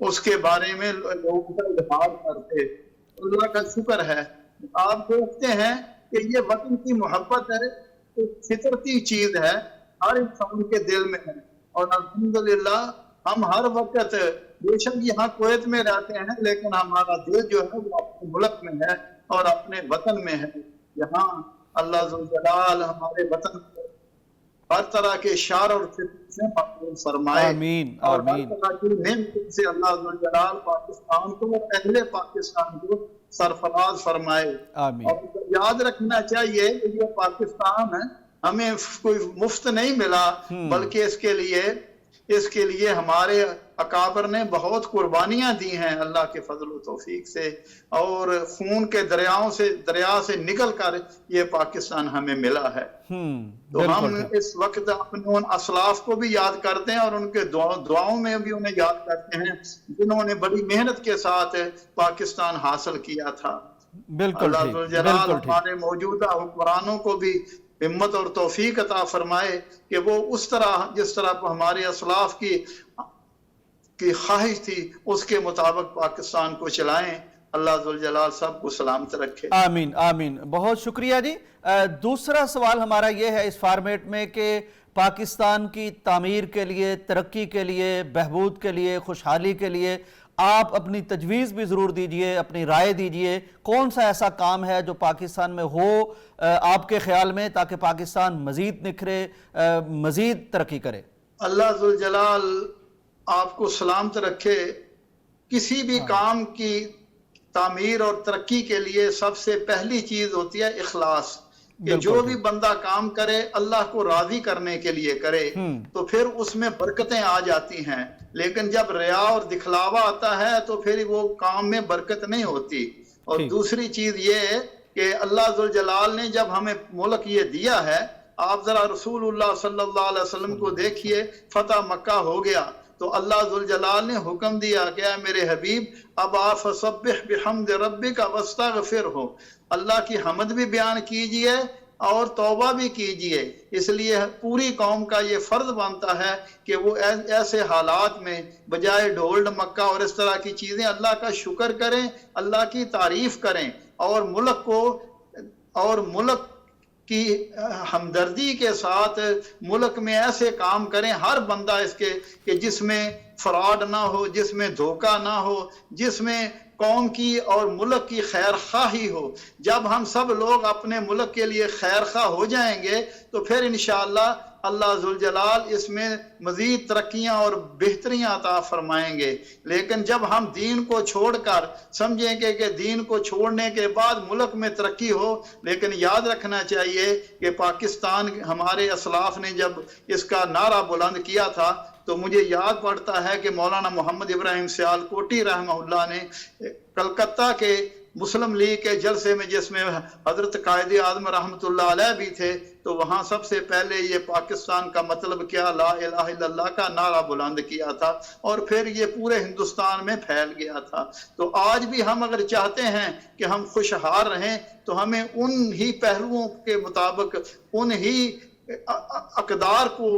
اس کے بارے میں لوگوں کا اظہار کرتے. اللہ کا شکر ہے. آپ دیکھتے ہیں کہ یہ وطن کی محبت ہے، ایک فطرتی چیز ہے، ہر انسان کے دل میں ہے. اور الحمدللہ ہم ہر وقت بے شک یہاں کویت میں رہتے ہیں، لیکن ہمارا دل جو ہے وہ اپنے ملک میں ہے اور اپنے وطن میں ہے. یہاں اللہ ذوالجلال ہمارے وطن کو ہر طرح کے شر اور فتنہ سے محفوظ فرمائے، آمین اور ہر آمین طرح کی نعمتوں سے اللہ ذوالجلال پاکستان کو اور اہل پاکستان کو سرفراز فرمائے. آمین. اور یاد رکھنا چاہیے کہ یہ پاکستان ہے ہمیں کوئی مفت نہیں ملا، بلکہ اس کے لیے ہمارے اکابر نے بہت قربانیاں دی ہیں اللہ کے فضل و توفیق سے، اور خون کے دریا سے نکل کر یہ پاکستان ہمیں ملا ہے. تو ہم اس وقت اپنے ان اسلاف کو بھی یاد کرتے ہیں اور ان کے دعاؤں میں بھی انہیں یاد کرتے ہیں جنہوں نے بڑی محنت کے ساتھ پاکستان حاصل کیا تھا. بالکل اللہ ذوالجلال ہمارے موجودہ حکمرانوں کو بھی ہمت اور توفیق عطا فرمائے کہ وہ اس طرح جس طرح ہمارے اسلاف کی خواہش تھی اس کے مطابق پاکستان کو چلائیں. اللہ ذوالجلال سب کو سلامت رکھے. آمین آمین. بہت شکریہ جی. دوسرا سوال ہمارا یہ ہے اس فارمیٹ میں کہ پاکستان کی تعمیر کے لیے، ترقی کے لیے، بہبود کے لیے، خوشحالی کے لیے آپ اپنی تجویز بھی ضرور دیجئے، اپنی رائے دیجئے. کون سا ایسا کام ہے جو پاکستان میں ہو آپ کے خیال میں تاکہ پاکستان مزید نکھرے، مزید ترقی کرے؟ اللہ ذوالجلال آپ کو سلامت رکھے. کسی بھی کام کی تعمیر اور ترقی کے لیے سب سے پہلی چیز ہوتی ہے اخلاص، کہ جو بھی بندہ کام کرے اللہ کو راضی کرنے کے لیے کرے تو پھر اس میں برکتیں آ جاتی ہیں. لیکن جب ریا اور دکھلاوا آتا ہے تو پھر وہ کام میں برکت نہیں ہوتی. اور دوسری چیز یہ ہے کہ اللہ ذوالجلال نے جب ہمیں ملک یہ دیا ہے، آپ ذرا رسول اللہ صلی اللہ علیہ وسلم کو دیکھیے، فتح مکہ ہو گیا تو اللہ ذوالجلال نے حکم دیا کہ اے میرے حبیب اب آپ فسبح بحمد ربک واستغفرہ، اللہ کی حمد بھی بیان کیجئے اور توبہ بھی کیجئے. اس لیے پوری قوم کا یہ فرض بنتا ہے کہ وہ ایسے حالات میں بجائے ڈھول ڈمکا اور اس طرح کی چیزیں اللہ کا شکر کریں، اللہ کی تعریف کریں، اور ملک کی ہمدردی کے ساتھ ملک میں ایسے کام کریں ہر بندہ اس کے کہ جس میں فراڈ نہ ہو، جس میں دھوکہ نہ ہو، جس میں قوم کی اور ملک کی خیر خواہی ہو. جب ہم سب لوگ اپنے ملک کے لیے خیر خواہ ہو جائیں گے تو پھر انشاءاللہ اللہ ذوالجلال اس میں مزید ترقیاں اور بہتریاں عطا فرمائیں گے. لیکن جب ہم دین کو چھوڑ کر سمجھیں گے کہ دین کو چھوڑنے کے بعد ملک میں ترقی ہو، لیکن یاد رکھنا چاہیے کہ پاکستان ہمارے اسلاف نے جب اس کا نعرہ بلند کیا تھا تو مجھے یاد پڑتا ہے کہ مولانا محمد ابراہیم سیالکوٹی رحمہ اللہ نے کلکتہ کے مسلم لیگ کے جلسے میں، جس میں حضرت قائد اعظم رحمۃ اللہ علیہ بھی تھے، تو وہاں سب سے پہلے یہ پاکستان کا مطلب کیا لا الہ الا اللہ کا نعرہ بلند کیا تھا، اور پھر یہ پورے ہندوستان میں پھیل گیا تھا. تو آج بھی ہم اگر چاہتے ہیں کہ ہم خوشحال رہیں تو ہمیں ان ہی پہلوؤں کے مطابق ان ہی اقدار کو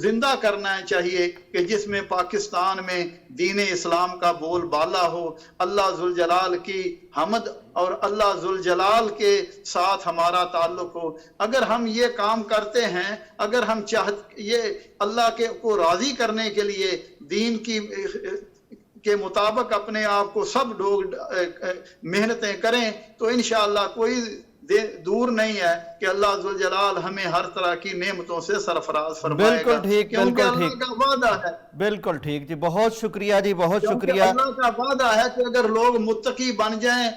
زندہ کرنا چاہیے کہ جس میں پاکستان میں دین اسلام کا بول بالا ہو، اللہ ذوالجلال کی حمد اور اللہ ذوالجلال کے ساتھ ہمارا تعلق ہو. اگر ہم یہ کام کرتے ہیں، اگر ہم یہ اللہ کو راضی کرنے کے لیے دین کے مطابق اپنے آپ کو سب لوگ محنتیں کریں تو انشاءاللہ کوئی دور نہیں ہے کہ اللہ ذوالجلال ہمیں ہر طرح کی نعمتوں سے سرفراز فرمائے گا. بالکل ٹھیک، کیونکہ اللہ کا وعدہ ہے. بالکل ٹھیک جی، بہت شکریہ جی، بہت شکریہ. اللہ کا وعدہ ہے کہ اگر لوگ متقی بن جائیں،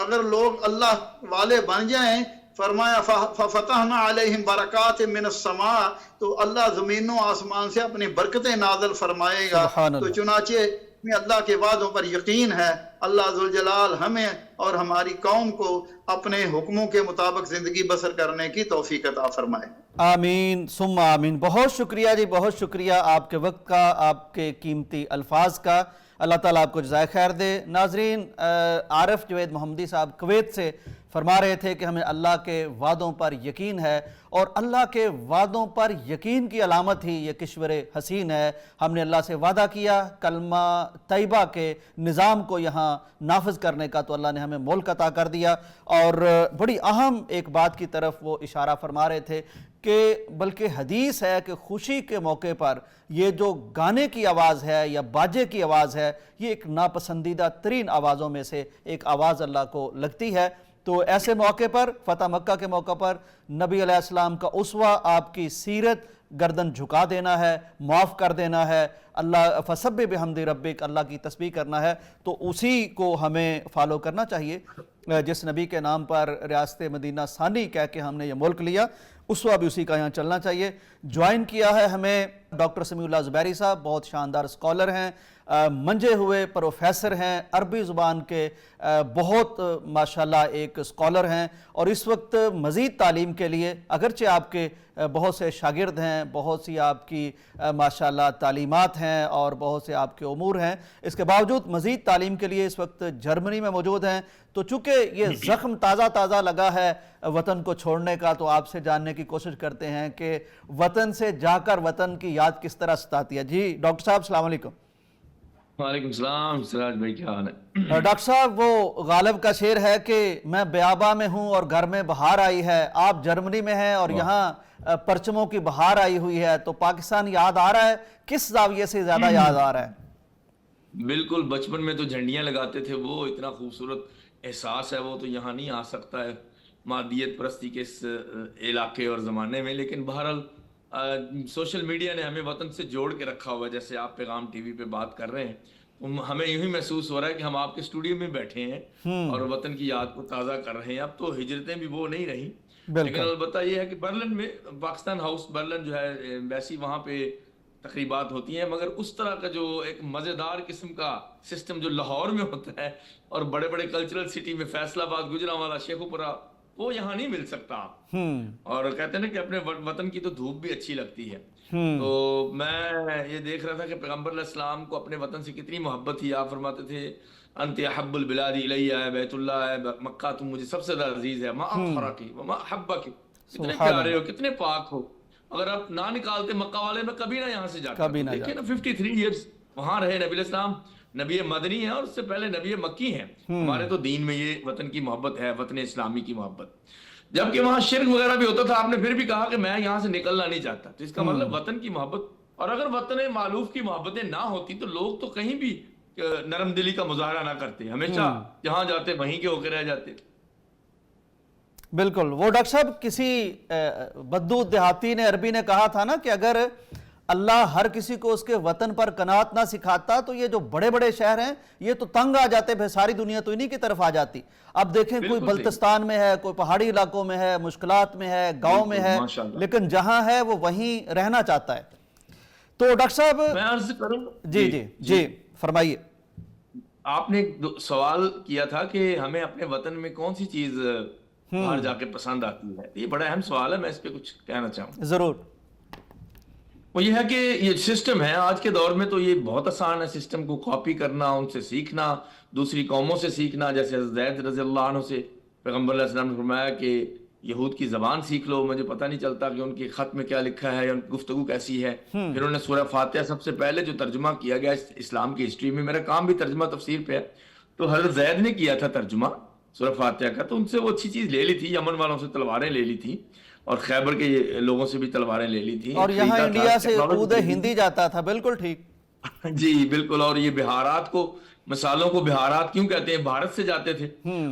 اگر لوگ اللہ والے بن جائیں، فرمایا فَفَتَحْنَا عَلَيْهِمْ بَرَكَاتٍ مِّنَ السَّمَاءِ، تو اللہ زمین و آسمان سے اپنی برکتیں نازل فرمائے گا. تو چنانچہ میں اللہ کے وعدوں پر یقین ہے. اللہ ذوالجلال ہمیں اور ہماری قوم کو اپنے حکموں کے مطابق زندگی بسر کرنے کی توفیق عطا فرمائے. آمین ثم آمین. بہت شکریہ جی، بہت شکریہ آپ کے وقت کا، آپ کے قیمتی الفاظ کا. اللہ تعالیٰ آپ کو جزائے خیر دے. ناظرین، عارف جوید محمدی صاحب کویت سے فرما رہے تھے کہ ہمیں اللہ کے وعدوں پر یقین ہے، اور اللہ کے وعدوں پر یقین کی علامت ہی یہ کشور حسین ہے۔ ہم نے اللہ سے وعدہ کیا کلمہ طیبہ کے نظام کو یہاں نافذ کرنے کا، تو اللہ نے ہمیں ملک عطا کر دیا۔ اور بڑی اہم ایک بات کی طرف وہ اشارہ فرما رہے تھے کہ بلکہ حدیث ہے کہ خوشی کے موقع پر یہ جو گانے کی آواز ہے یا باجے کی آواز ہے، یہ ایک ناپسندیدہ ترین آوازوں میں سے ایک آواز اللہ کو لگتی ہے۔ تو ایسے موقع پر، فتح مکہ کے موقع پر، نبی علیہ السلام کا اسوہ آپ کی سیرت، گردن جھکا دینا ہے، معاف کر دینا ہے، اللہ فسبح بحمد ربک، اللہ کی تسبیح کرنا ہے۔ تو اسی کو ہمیں فالو کرنا چاہیے جس نبی کے نام پر ریاست مدینہ ثانی کہہ کے ہم نے یہ ملک لیا، اسوہ بھی اسی کا یہاں چلنا چاہیے۔ جوائن کیا ہے ہمیں ڈاکٹر سمیع اللہ زبیری صاحب، بہت شاندار اسکالر ہیں، منجے ہوئے پروفیسر ہیں، عربی زبان کے بہت ماشاءاللہ ایک اسکالر ہیں، اور اس وقت مزید تعلیم کے لیے اگرچہ آپ کے بہت سے شاگرد ہیں، بہت سی آپ کی ماشاءاللہ تعلیمات ہیں اور بہت سے آپ کے امور ہیں، اس کے باوجود مزید تعلیم کے لیے اس وقت جرمنی میں موجود ہیں۔ تو چونکہ یہ زخم تازہ لگا ہے وطن کو چھوڑنے کا، تو آپ سے جاننے کی کوشش کرتے ہیں کہ وطن سے جا کر وطن کی یاد کس طرح ستاتی ہے۔ جی ڈاکٹر صاحب السلام علیکم۔ وعلیکم السلام سراج بھائی، کیا حال ہے؟ ڈاکٹر صاحب وہ غالب کا شعر ہے کہ میں بیاباں میں ہوں اور گھر میں بہار آئی ہے، آپ جرمنی میں ہیں اور یہاں پرچموں کی بہار آئی ہوئی ہے، تو پاکستان یاد آ رہا ہے؟ کس زاویے سے زیادہ یاد آ رہا ہے؟ بالکل، بچپن میں تو جھنڈیاں لگاتے تھے، وہ اتنا خوبصورت احساس ہے، وہ تو یہاں نہیں آ سکتا ہے مادیت پرستی کے اس علاقے اور زمانے میں۔ لیکن بہرحال سوشل میڈیا نے ہمیں وطن سے جوڑ کے رکھا ہوا ہے، جیسے آپ پیغام ٹی وی پہ بات کر رہے ہیں، ہمیں یوں ہی محسوس ہو رہا ہے کہ ہم آپ کے اسٹوڈیو میں بیٹھے ہیں اور وطن کی یاد کو تازہ کر رہے ہیں۔ اب تو ہجرتیں بھی وہ نہیں رہی، لیکن البتہ یہ ہے کہ برلن میں پاکستان ہاؤس برلن جو ہے ویسی وہاں پہ تقریبات ہوتی ہیں، مگر اس طرح کا جو ایک مزیدار قسم کا سسٹم جو لاہور میں ہوتا ہے اور بڑے بڑے کلچرل سٹی میں فیصل آباد، گجرانوالہ، شیخوپورہ، وہ یہاں نہیں مل سکتا۔ اور کہتے ہیں نا کہ اپنے وطن کی تو دھوپ بھی اچھی لگتی ہے۔ تو میں یہ دیکھ رہا تھا کہ پیغمبر علیہ السلام کو اپنے وطن سے کتنی محبت تھی۔ آپ فرماتے تھے انت احب البلاد الی، ہے بیت اللہ، ہے مکہ، تم مجھے سب سے زیادہ عزیز ہے، ما اطہرک وما احبک، کتنے پیارے ہو، کتنے پاک ہو۔ اگر آپ نہ نکالتے مکہ والے، میں کبھی نہ یہاں سے جاتا۔ دیکھیں نا 53 ایئرز وہاں رہے نبی علیہ السلام، نبی مدنی ہیں اور اس سے پہلے نبی مکی ہیں۔ ہمارے تو دین میں یہ وطن کی محبت ہے، وطن اسلامی کی محبت۔ جبکہ وہاں شرک وغیرہ بھی ہوتا تھا، آپ نے پھر بھی کہا کہ میں یہاں سے نکلنا نہیں چاہتا، تو اس کا مطلب وطن کی محبت۔ اور اگر وطن معلوف کی محبتیں نہ ہوتی تو لوگ تو کہیں بھی نرم دلی کا مظاہرہ نہ کرتے، ہمیشہ جہاں جاتے وہیں کے ہو کے رہ جاتے۔ بالکل، وہ ڈاکٹر صاحب کسی بدو دیہاتی نے، عربی نے کہا تھا نا کہ اگر اللہ ہر کسی کو اس کے وطن پر قناعت نہ سکھاتا تو یہ جو بڑے بڑے شہر ہیں یہ تو تنگ آ جاتے، پھر ساری دنیا تو انہی کی طرف آ جاتی۔ اب دیکھیں کوئی بلتستان میں ہے، کوئی پہاڑی علاقوں میں ہے، مشکلات میں ہے، گاؤں میں ہے، لیکن جہاں ہے وہ وہیں رہنا چاہتا ہے۔ تو ڈاکٹر صاحب میں عرض کروں، جی فرمائیے۔ آپ نے سوال کیا تھا کہ ہمیں اپنے وطن میں کون سی چیز باہر جا کے پسند آتی ہے، یہ بڑا اہم سوال ہے، میں اس پہ کچھ کہنا چاہوں۔ ضرور۔ وہ یہ ہے کہ یہ سسٹم ہے آج کے دور میں، تو یہ بہت آسان ہے سسٹم کو کاپی کرنا، ان سے سیکھنا، دوسری قوموں سے سیکھنا۔ جیسے حضرت زید رضی اللہ عنہ سے پیغمبر علیہ السلام نے فرمایا کہ یہود کی زبان سیکھ لو، مجھے پتہ نہیں چلتا کہ ان کے خط میں کیا لکھا ہے یا ان کی گفتگو کیسی ہے۔ پھر انہوں نے سورہ فاتحہ سب سے پہلے جو ترجمہ کیا گیا اسلام کی ہسٹری میں، میرا کام بھی ترجمہ تفسیر پہ ہے، تو حضرت زید نے کیا تھا ترجمہ سورہ فاتحہ کا، تو ان سے وہ اچھی چیز لے لی تھی، یمن والوں سے تلواریں لے لی تھی اور خیبر کے لوگوں سے بھی تلواریں لے لی تھی، اور یہاں انڈیا سے عود ہندی جاتا تھا۔ بالکل ٹھیک جی بالکل۔ اور یہ بہارات کو، مسالوں کو بہارات کیوں کہتے ہیں؟ بھارت سے جاتے تھے،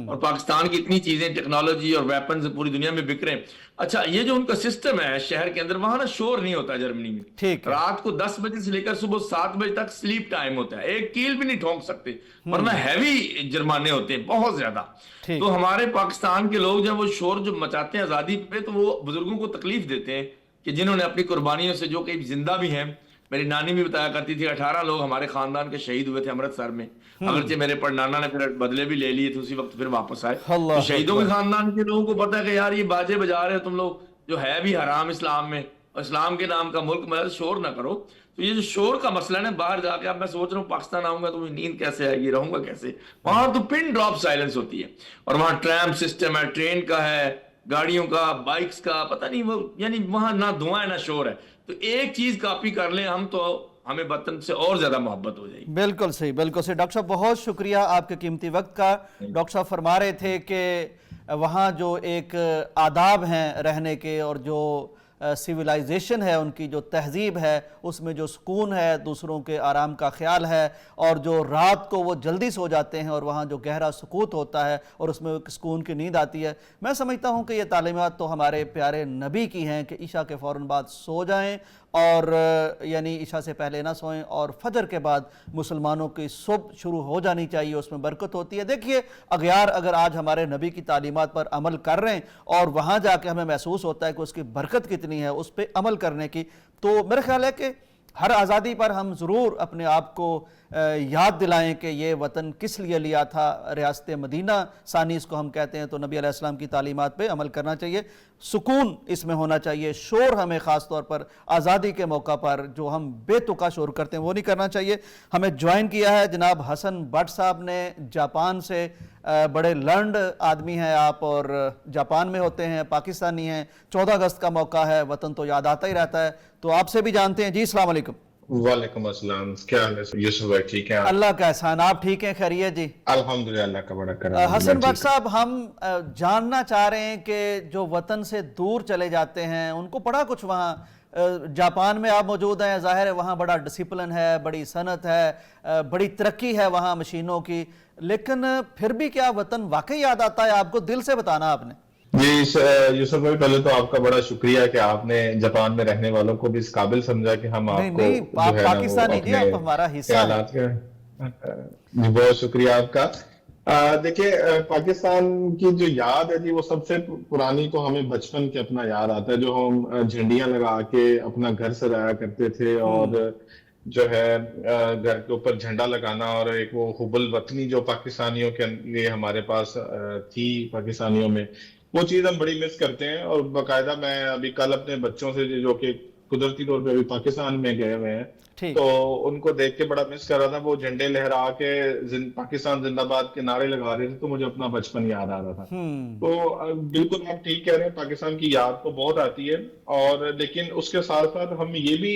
اور پاکستان کی اتنی چیزیں، ٹیکنالوجی اور ویپنز پوری دنیا میں بک رہے ہیں۔ اچھا، یہ جو ان کا سسٹم ہے شہر کے اندر، وہاں نا شور نہیں ہوتا جرمنی میں، رات کو 10 بجے سے لے کر صبح 7 بجے تک سلیپ ٹائم ہوتا ہے، ایک کیل بھی نہیں ٹھونک سکتے، ورنہ ہیوی جرمانے ہوتے ہیں بہت زیادہ۔ تو ہمارے پاکستان کے لوگ جب وہ شور جو مچاتے ہیں آزادی پہ، تو وہ بزرگوں کو تکلیف دیتے ہیں کہ جنہوں نے اپنی قربانیوں سے، جو کہ زندہ بھی ہیں، میری نانی بھی بتایا کرتی تھی 18 لوگ ہمارے خاندان کے شہید ہوئے تھے امرتسر میں، اگرچہ میرے پڑنانا نے پھر بدلے بھی لے لیے تھے اسی وقت، پھر واپس آئے۔ شہیدوں کے خاندان کے لوگوں کو پتا ہے کہ یار یہ باجے بجا رہے ہو تم لوگ، جو ہے بھی حرام اسلام میں، اور اسلام کے نام کا ملک، مطلب شور نہ کرو. تو یہ جو شور کا مسئلہ ہے نا، باہر جا کے اب میں سوچ رہا ہوں پاکستان آؤں گا تو مجھے نیند کیسے آئے گی، رہوں گا کیسے. وہاں تو پن ڈراپ سائلنس ہوتی ہے، اور وہاں ٹرام سسٹم ہے، ٹرین کا ہے، گاڑیوں کا، بائکس کا، پتہ نہیں وہ، یعنی وہاں نہ دھواں ہے نہ شور ہے. تو ایک چیز کاپی کر لیں ہم تو ہمیں وطن سے اور زیادہ محبت ہو جائے گی. بالکل صحیح، بالکل صحیح. ڈاکٹر صاحب بہت شکریہ آپ کے قیمتی وقت کا. ڈاکٹر صاحب فرما رہے تھے کہ وہاں جو ایک آداب ہیں رہنے کے، اور جو سیولائزیشن ہے، ان کی جو تہذیب ہے، اس میں جو سکون ہے، دوسروں کے آرام کا خیال ہے، اور جو رات کو وہ جلدی سو جاتے ہیں اور وہاں جو گہرا سکوت ہوتا ہے اور اس میں سکون کی نیند آتی ہے. میں سمجھتا ہوں کہ یہ تعلیمات تو ہمارے پیارے نبی کی ہیں کہ عشاء کے فوراً بعد سو جائیں، اور یعنی عشاء سے پہلے نہ سوئیں، اور فجر کے بعد مسلمانوں کی صبح شروع ہو جانی چاہیے، اس میں برکت ہوتی ہے. دیکھیے اغیار اگر آج ہمارے نبی کی تعلیمات پر عمل کر رہے ہیں اور وہاں جا کے ہمیں محسوس ہوتا ہے کہ اس کی برکت کتنی ہے، اس پہ عمل کرنے کی، تو میرے خیال ہے کہ ہر آزادی پر ہم ضرور اپنے آپ کو یاد دلائیں کہ یہ وطن کس لیے لیا تھا. ریاست مدینہ ثانی اس کو ہم کہتے ہیں. تو نبی علیہ السلام کی تعلیمات پہ عمل کرنا چاہیے، سکون اس میں ہونا چاہیے، شور ہمیں خاص طور پر آزادی کے موقع پر جو ہم بے تکا شور کرتے ہیں وہ نہیں کرنا چاہیے. ہمیں جوائن کیا ہے جناب حسن بٹ صاحب نے جاپان سے. بڑے لرنڈ آدمی ہیں آپ، اور جاپان میں ہوتے ہیں، پاکستانی ہیں. 14 اگست کا موقع ہے، وطن تو یاد آتا ہی رہتا ہے، تو آپ سے بھی جانتے ہیں. جی السلام علیکم. وعلیکم السلام، کیا حال ہے یوسف بھائی؟ ٹھیک ہے؟ اللہ کا احسان، آپ ٹھیک ہیں؟ خیریت جی؟ الحمدللہ، اللہ کا بڑا کرم. حسن بٹ صاحب، ہم جاننا چاہ رہے ہیں کہ جو وطن سے دور چلے جاتے ہیں ان کو بڑا کچھ وہاں جاپان میں آپ موجود ہیں، ظاہر ہے وہاں بڑا ڈسپلن ہے، بڑی صنعت ہے، بڑی ترقی ہے وہاں مشینوں کی، لیکن پھر بھی کیا وطن واقعی یاد آتا ہے آپ کو؟ دل سے بتانا آپ نے. جی یوسف بھائی، پہلے تو آپ کا بڑا شکریہ کہ آپ نے جاپان میں رہنے والوں کو بھی اس قابل سمجھا کہ ہم آپ کو نہیں، آپ جو ہے نا وہ پاکستانی جی، آپ ہمارا حصہ ہیں. خیالات کے. جی بہت شکریہ آپ کا. دیکھیں پاکستان کی جو یاد ہے جی، وہ سب سے پرانی تو ہمیں بچپن کے اپنا یاد آتا ہے، جو ہم جھنڈیاں لگا کے اپنا گھر سجایا کرتے تھے، اور جو ہے گھر کے اوپر جھنڈا لگانا، اور ایک وہ حب الوطنی جو پاکستانیوں کے لیے ہمارے پاس تھی پاکستانیوں میں، وہ چیز ہم بڑی مس کرتے ہیں. اور باقاعدہ میں ابھی کل اپنے بچوں سے جو کہ قدرتی طور پہ ابھی پاکستان میں گئے ہوئے ہیں، تو ان کو دیکھ کے بڑا مس کر رہا تھا. وہ جھنڈے لہرا کے پاکستان زندہ باد کے نعرے لگا رہے تھے، تو مجھے اپنا بچپن یاد آ رہا تھا. تو بالکل آپ ٹھیک کہہ رہے ہیں، پاکستان کی یاد تو بہت آتی ہے. اور لیکن اس کے ساتھ ساتھ ہم یہ بھی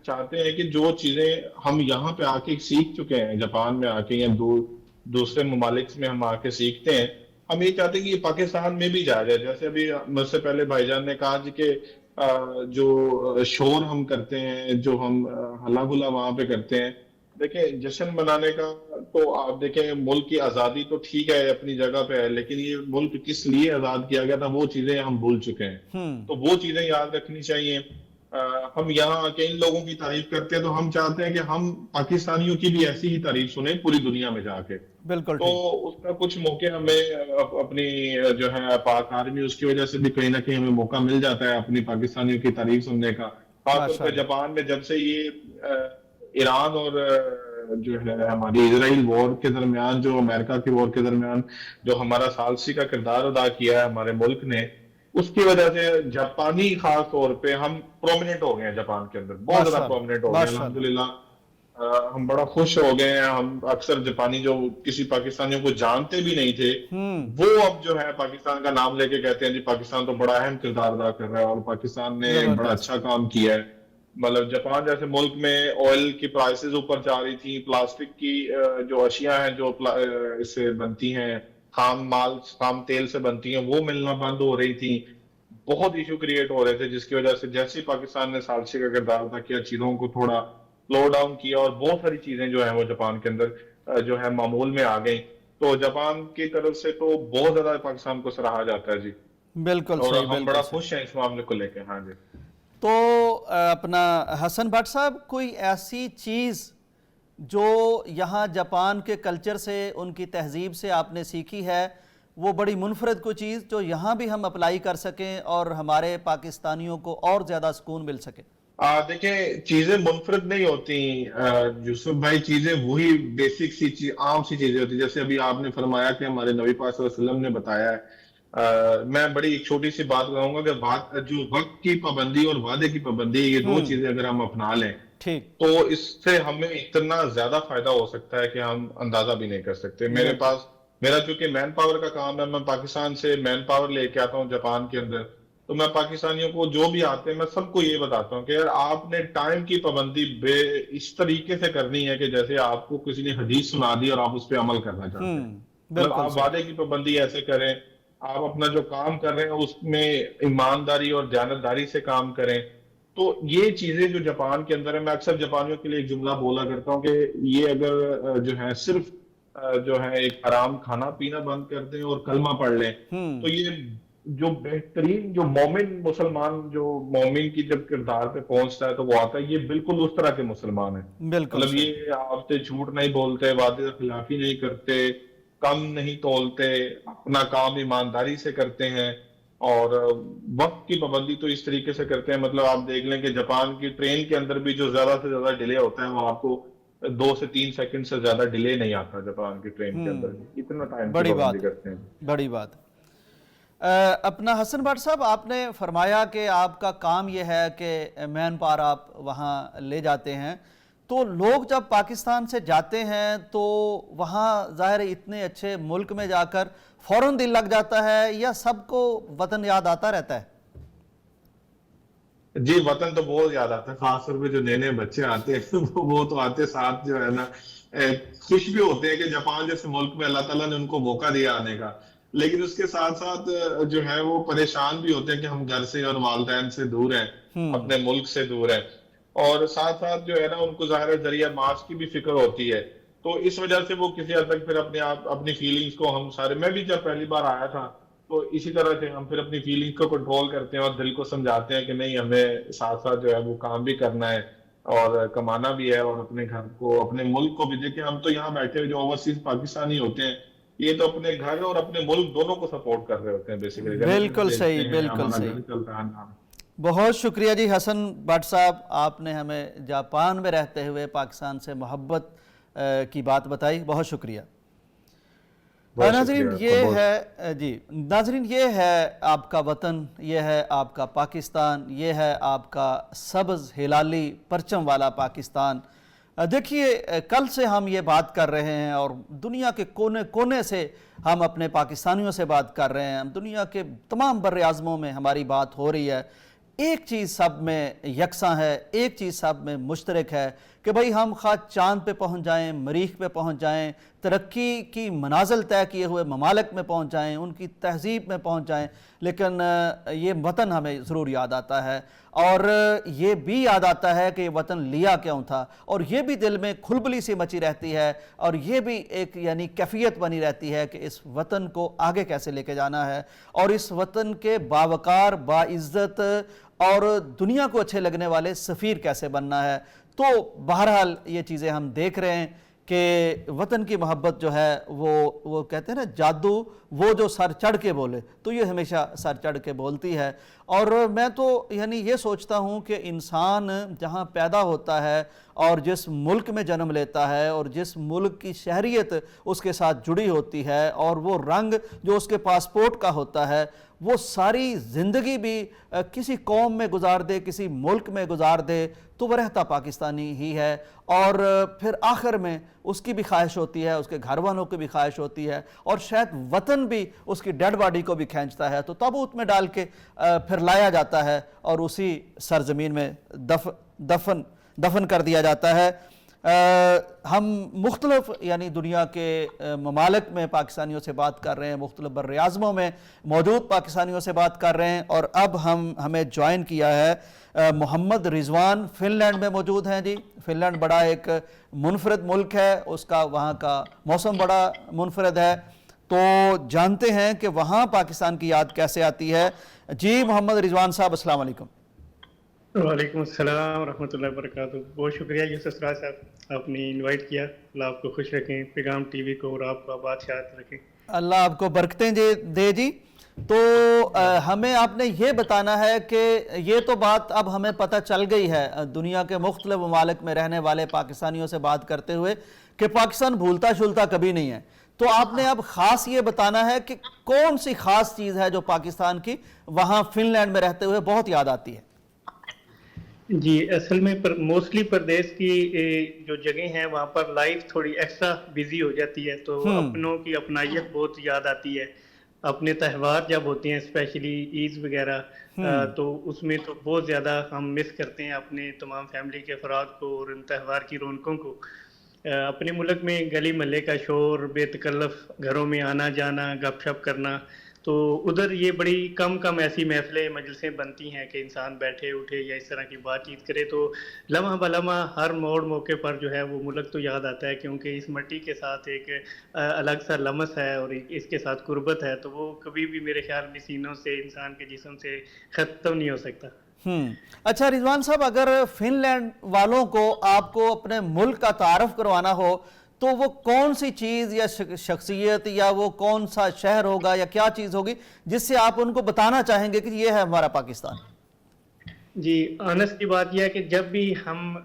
چاہتے ہیں کہ جو چیزیں ہم یہاں پہ آ کے سیکھ چکے ہیں، جاپان میں آ کے یا دوسرے ممالک میں ہم آ کے سیکھتے ہیں، ہم یہ چاہتے ہیں کہ یہ پاکستان میں بھی جا جائے. جیسے ابھی مجھ سے پہلے بھائی جان نے کہا جی کہ جو شور ہم کرتے ہیں، جو ہم ہلا گلا وہاں پہ کرتے ہیں، دیکھیں جشن منانے کا تو آپ دیکھیں ملک کی آزادی تو ٹھیک ہے اپنی جگہ پہ ہے، لیکن یہ ملک کس لیے آزاد کیا گیا تھا وہ چیزیں ہم بھول چکے ہیں. تو وہ چیزیں یاد رکھنی چاہیے. ہم یہاں آ کے ان لوگوں کی تعریف کرتے ہیں تو ہم چاہتے ہیں کہ ہم پاکستانیوں کی بھی ایسی ہی تعریف سنیں پوری دنیا میں جا کے. بالکل. تو اس کا کچھ موقع ہمیں اپنی جو ہے پاک آرمی، اس کی وجہ سے بھی کہیں نہ کہیں ہمیں موقع مل جاتا ہے اپنی پاکستانیوں کی تعریف سننے کا. خاص طور پہ جاپان میں جب سے یہ ایران اور جو ہے ہماری اسرائیل وار کے درمیان، جو امریکہ کی وار کے درمیان جو ہمارا ثالثی کا کردار ادا کیا ہے ہمارے ملک نے، اس کی وجہ سے جاپانی خاص طور پہ ہم پرومیننٹ ہو گئے ہیں جاپان کے اندر، بہت زیادہ پرومیننٹ ہو گئے ہیں الحمدللہ. ہم بڑا خوش ہو گئے ہیں. ہم اکثر جاپانی جو کسی پاکستانیوں کو جانتے بھی نہیں تھے، وہ اب جو ہے پاکستان کا نام لے کے کہتے ہیں جی پاکستان تو بڑا اہم کردار ادا کر رہا ہے اور پاکستان نے بڑا اچھا کام کیا ہے. مطلب جاپان جیسے ملک میں آئل کی پرائسز اوپر جا رہی تھی، پلاسٹک کی جو اشیاء ہیں جو اس سے بنتی ہیں، خام تیل سے بنتی ہیں، وہ ملنا بند ہو رہی تھی. بہت ایشو کریٹ ہو رہے تھے، جس کی وجہ سے جیسے پاکستان نے ثالثی کا کردار ادا کیا، چیزوں کو تھوڑا سلو ڈاؤن کیا، اور بہت ساری چیزیں جو ہیں وہ جاپان کے اندر جو ہے معمول میں آ گئی. تو جاپان کی طرف سے تو بہت زیادہ پاکستان کو سراہا جاتا ہے جی. بالکل اور صحیح، ہم بڑا خوش ہیں اس معاملے کو لے کے. ہاں جی. تو اپنا حسن بٹ صاحب، کوئی ایسی چیز جو یہاں جاپان کے کلچر سے، ان کی تہذیب سے آپ نے سیکھی ہے، وہ بڑی منفرد کوئی چیز جو یہاں بھی ہم اپلائی کر سکیں اور ہمارے پاکستانیوں کو اور زیادہ سکون مل سکے؟ دیکھیں چیزیں منفرد نہیں ہوتی یوسف بھائی، چیزیں وہی بیسک سی عام سی چیزیں ہوتی ہیں. جیسے ابھی آپ نے فرمایا کہ ہمارے نبی پاک صلی اللہ علیہ وسلم نے بتایا ہے میں بڑی ایک چھوٹی سی بات کہوں گا کہ جو وقت کی پابندی اور وعدے کی پابندی، یہ دو چیزیں اگر ہم اپنا لیں تو اس سے ہمیں اتنا زیادہ فائدہ ہو سکتا ہے کہ ہم اندازہ بھی نہیں کر سکتے. میرا چونکہ مین پاور کا کام ہے، میں پاکستان سے مین پاور لے کے آتا ہوں جاپان کے اندر، تو میں پاکستانیوں کو جو بھی آتے ہیں میں سب کو یہ بتاتا ہوں کہ یار آپ نے ٹائم کی پابندی اس طریقے سے کرنی ہے کہ جیسے آپ کو کسی نے حدیث سنا دی اور آپ اس پہ عمل کرنا چاہتے ہیں. مطلب آپ وعدے کی پابندی ایسے کریں، آپ اپنا جو کام کر رہے ہیں اس میں ایمانداری اور دیانتداری سے کام کریں. تو یہ چیزیں جو جاپان کے اندر ہے، میں اکثر جاپانیوں کے لیے ایک جملہ بولا کرتا ہوں کہ یہ اگر جو ہے صرف جو ہے ایک حرام کھانا پینا بند کر دیں اور کلمہ پڑھ لیں تو یہ جو بہترین جو مومن مسلمان، جو مومن کی جب کردار پہ پہنچتا ہے تو وہ آتا ہے، یہ بالکل اس طرح کے مسلمان ہیں. مطلب یہ آپ سے جھوٹ نہیں بولتے، وعدے خلافی نہیں کرتے، کم نہیں تولتے، اپنا کام ایمانداری سے کرتے ہیں اور وقت کی پابندی تو اس طریقے سے کرتے ہیں. مطلب آپ دیکھ لیں کہ جاپان کی ٹرین کے اندر بھی جو زیادہ سے زیادہ ڈیلے ہوتا ہے وہ آپ کو 2 سے 3 سیکنڈ سے زیادہ ڈیلے نہیں آتا جاپان کی ٹرین کے اندر. اتنا ٹائم کی پابندی کرتے ہیں. بڑی بات. اپنا حسن بٹ صاحب، آپ نے فرمایا کہ آپ کا کام یہ ہے کہ مین پاور آپ وہاں لے جاتے ہیں، تو لوگ جب پاکستان سے جاتے ہیں تو وہاں ظاہر اتنے اچھے ملک میں جا کر فوراً دل لگ جاتا ہے یا سب کو وطن یاد آتا رہتا ہے؟ جی وطن تو بہت یاد آتا ہے، خاص طور پہ جو نئے نئے بچے آتے ہیں وہ تو آتے ساتھ جو ہے نا خوش بھی ہوتے ہیں کہ جاپان جیسے ملک میں اللہ تعالیٰ نے ان کو موقع دیا آنے کا، لیکن اس کے ساتھ ساتھ جو ہے وہ پریشان بھی ہوتے ہیں کہ ہم گھر سے اور والدین سے دور ہیں، اپنے ملک سے دور ہیں، اور ساتھ ساتھ جو ہے نا ان کو ظاہر ذریعہ معاش کی بھی فکر ہوتی ہے. تو اس وجہ سے وہ کسی حد تک پھر اپنی فیلنگز کو ہم سارے، میں بھی جب پہلی بار آیا تھا تو اسی طرح سے ہم پھر اپنی فیلنگ کو کنٹرول کرتے ہیں اور دل کو سمجھاتے ہیں کہ نہیں، ہمیں ساتھ ساتھ جو ہے وہ کام بھی کرنا ہے اور کمانا بھی ہے اور اپنے گھر کو، اپنے ملک کو بھی. دیکھیں ہم تو یہاں بیٹھے ہوئے جو اوورسیز پاکستانی ہوتے ہیں، یہ تو اپنے گھر اور اپنے ملک دونوں کو سپورٹ کر رہے ہوتے ہیں بیسیکلی. بالکل صحیح، بالکل صحیح. بہت شکریہ جی حسن بٹ صاحب، آپ نے ہمیں جاپان میں رہتے ہوئے پاکستان سے محبت کی بات بتائی. بہت شکریہ. ناظرین یہ ہے آپ کا وطن، یہ ہے آپ کا پاکستان، یہ ہے آپ کا سبز ہلالی پرچم والا پاکستان. دیکھیے کل سے ہم یہ بات کر رہے ہیں اور دنیا کے کونے کونے سے ہم اپنے پاکستانیوں سے بات کر رہے ہیں، دنیا کے تمام بر اعظموں میں ہماری بات ہو رہی ہے. ایک چیز سب میں یکساں ہے، ایک چیز سب میں مشترک ہے کہ بھئی ہم خواہ چاند پہ پہنچ جائیں، مریخ پہ پہنچ جائیں، ترقی کی منازل طے کیے ہوئے ممالک میں پہنچ جائیں، ان کی تہذیب میں پہنچ جائیں، لیکن یہ وطن ہمیں ضرور یاد آتا ہے. اور یہ بھی یاد آتا ہے کہ یہ وطن لیا کیوں تھا، اور یہ بھی دل میں کھلبلی سی مچی رہتی ہے، اور یہ بھی ایک یعنی کیفیت بنی رہتی ہے کہ اس وطن کو آگے کیسے لے کے جانا ہے اور اس وطن کے باوقار، باعزت اور دنیا کو اچھے لگنے والے سفیر کیسے بننا ہے. تو بہرحال یہ چیزیں ہم دیکھ رہے ہیں کہ وطن کی محبت جو ہے وہ کہتے ہیں نا جادو، وہ جو سر چڑھ کے بولے تو یہ ہمیشہ سر چڑھ کے بولتی ہے. اور میں تو یعنی یہ سوچتا ہوں کہ انسان جہاں پیدا ہوتا ہے اور جس ملک میں جنم لیتا ہے اور جس ملک کی شہریت اس کے ساتھ جڑی ہوتی ہے اور وہ رنگ جو اس کے پاسپورٹ کا ہوتا ہے، وہ ساری زندگی بھی کسی قوم میں گزار دے، کسی ملک میں گزار دے تو وہ رہتا پاکستانی ہی ہے. اور پھر آخر میں اس کی بھی خواہش ہوتی ہے، اس کے گھر والوں کی بھی خواہش ہوتی ہے، اور شاید وطن بھی اس کی ڈیڈ باڈی کو بھی کھینچتا ہے تو تابوت میں ڈال کے پھر لایا جاتا ہے اور اسی سرزمین میں دفن کر دیا جاتا ہے. ہم مختلف یعنی دنیا کے ممالک میں پاکستانیوں سے بات کر رہے ہیں، مختلف بر اعظموں میں موجود پاکستانیوں سے بات کر رہے ہیں، اور اب ہمیں جوائن کیا ہے محمد رضوان، فن لینڈ میں موجود ہیں. جی فن لینڈ بڑا ایک منفرد ملک ہے، اس کا وہاں کا موسم بڑا منفرد ہے، تو جانتے ہیں کہ وہاں پاکستان کی یاد کیسے آتی ہے. جی محمد رضوان صاحب السلام علیکم. وعلیکم السلام ورحمۃ اللہ وبرکاتہ. بہت شکریہ یوسف سراج صاحب، آپ نے انوائٹ کیا. اللہ آپ کو خوش رکھیں، پیغام ٹی وی کو، اور آپ کو بادشاہت رکھیں. اللہ آپ کو برکتیں دے. جی تو ہمیں آپ نے یہ بتانا ہے کہ یہ تو بات اب ہمیں پتہ چل گئی ہے دنیا کے مختلف ممالک میں رہنے والے پاکستانیوں سے بات کرتے ہوئے کہ پاکستان بھولتا شلتا کبھی نہیں ہے. تو آپ نے اب خاص یہ بتانا ہے کہ کون سی خاص چیز ہے جو پاکستان کی وہاں فن لینڈ میں رہتے ہوئے بہت یاد آتی ہے؟ جی اصل میں موسٹلی پردیس کی جو جگہیں ہیں وہاں پر لائف تھوڑی ایکسٹرا بیزی ہو جاتی ہے، تو اپنوں کی اپنائیت بہت یاد آتی ہے. اپنے تہوار جب ہوتے ہیں اسپیشلی عید وغیرہ، تو اس میں تو بہت زیادہ ہم مس کرتے ہیں اپنے تمام فیملی کے افراد کو اور ان تہوار کی رونقوں کو. اپنے ملک میں گلی محلے کا شور، بے تکلف گھروں میں آنا جانا، گپ شپ کرنا، تو ادھر یہ بڑی کم ایسی محفلیں مجلسیں بنتی ہیں کہ انسان بیٹھے اٹھے یا اس طرح کی بات چیت کرے، تو لمحہ بلمحہ ہر موڑ موقع پر جو ہے وہ ملک تو یاد آتا ہے، کیونکہ اس مٹی کے ساتھ ایک الگ سا لمس ہے اور اس کے ساتھ قربت ہے، تو وہ کبھی بھی میرے خیال میں سینوں سے، انسان کے جسم سے ختم نہیں ہو سکتا. اچھا رضوان صاحب، اگر فن لینڈ والوں کو آپ کو اپنے ملک کا تعارف کروانا ہو تو وہ کون سی چیز یا شخصیت یا وہ کون سا شہر ہوگا یا کیا چیز ہوگی جس سے آپ ان کو بتانا چاہیں گے کہ یہ ہے ہمارا پاکستان؟ جی آنسٹ کی بات یہ ہے کہ جب بھی ہم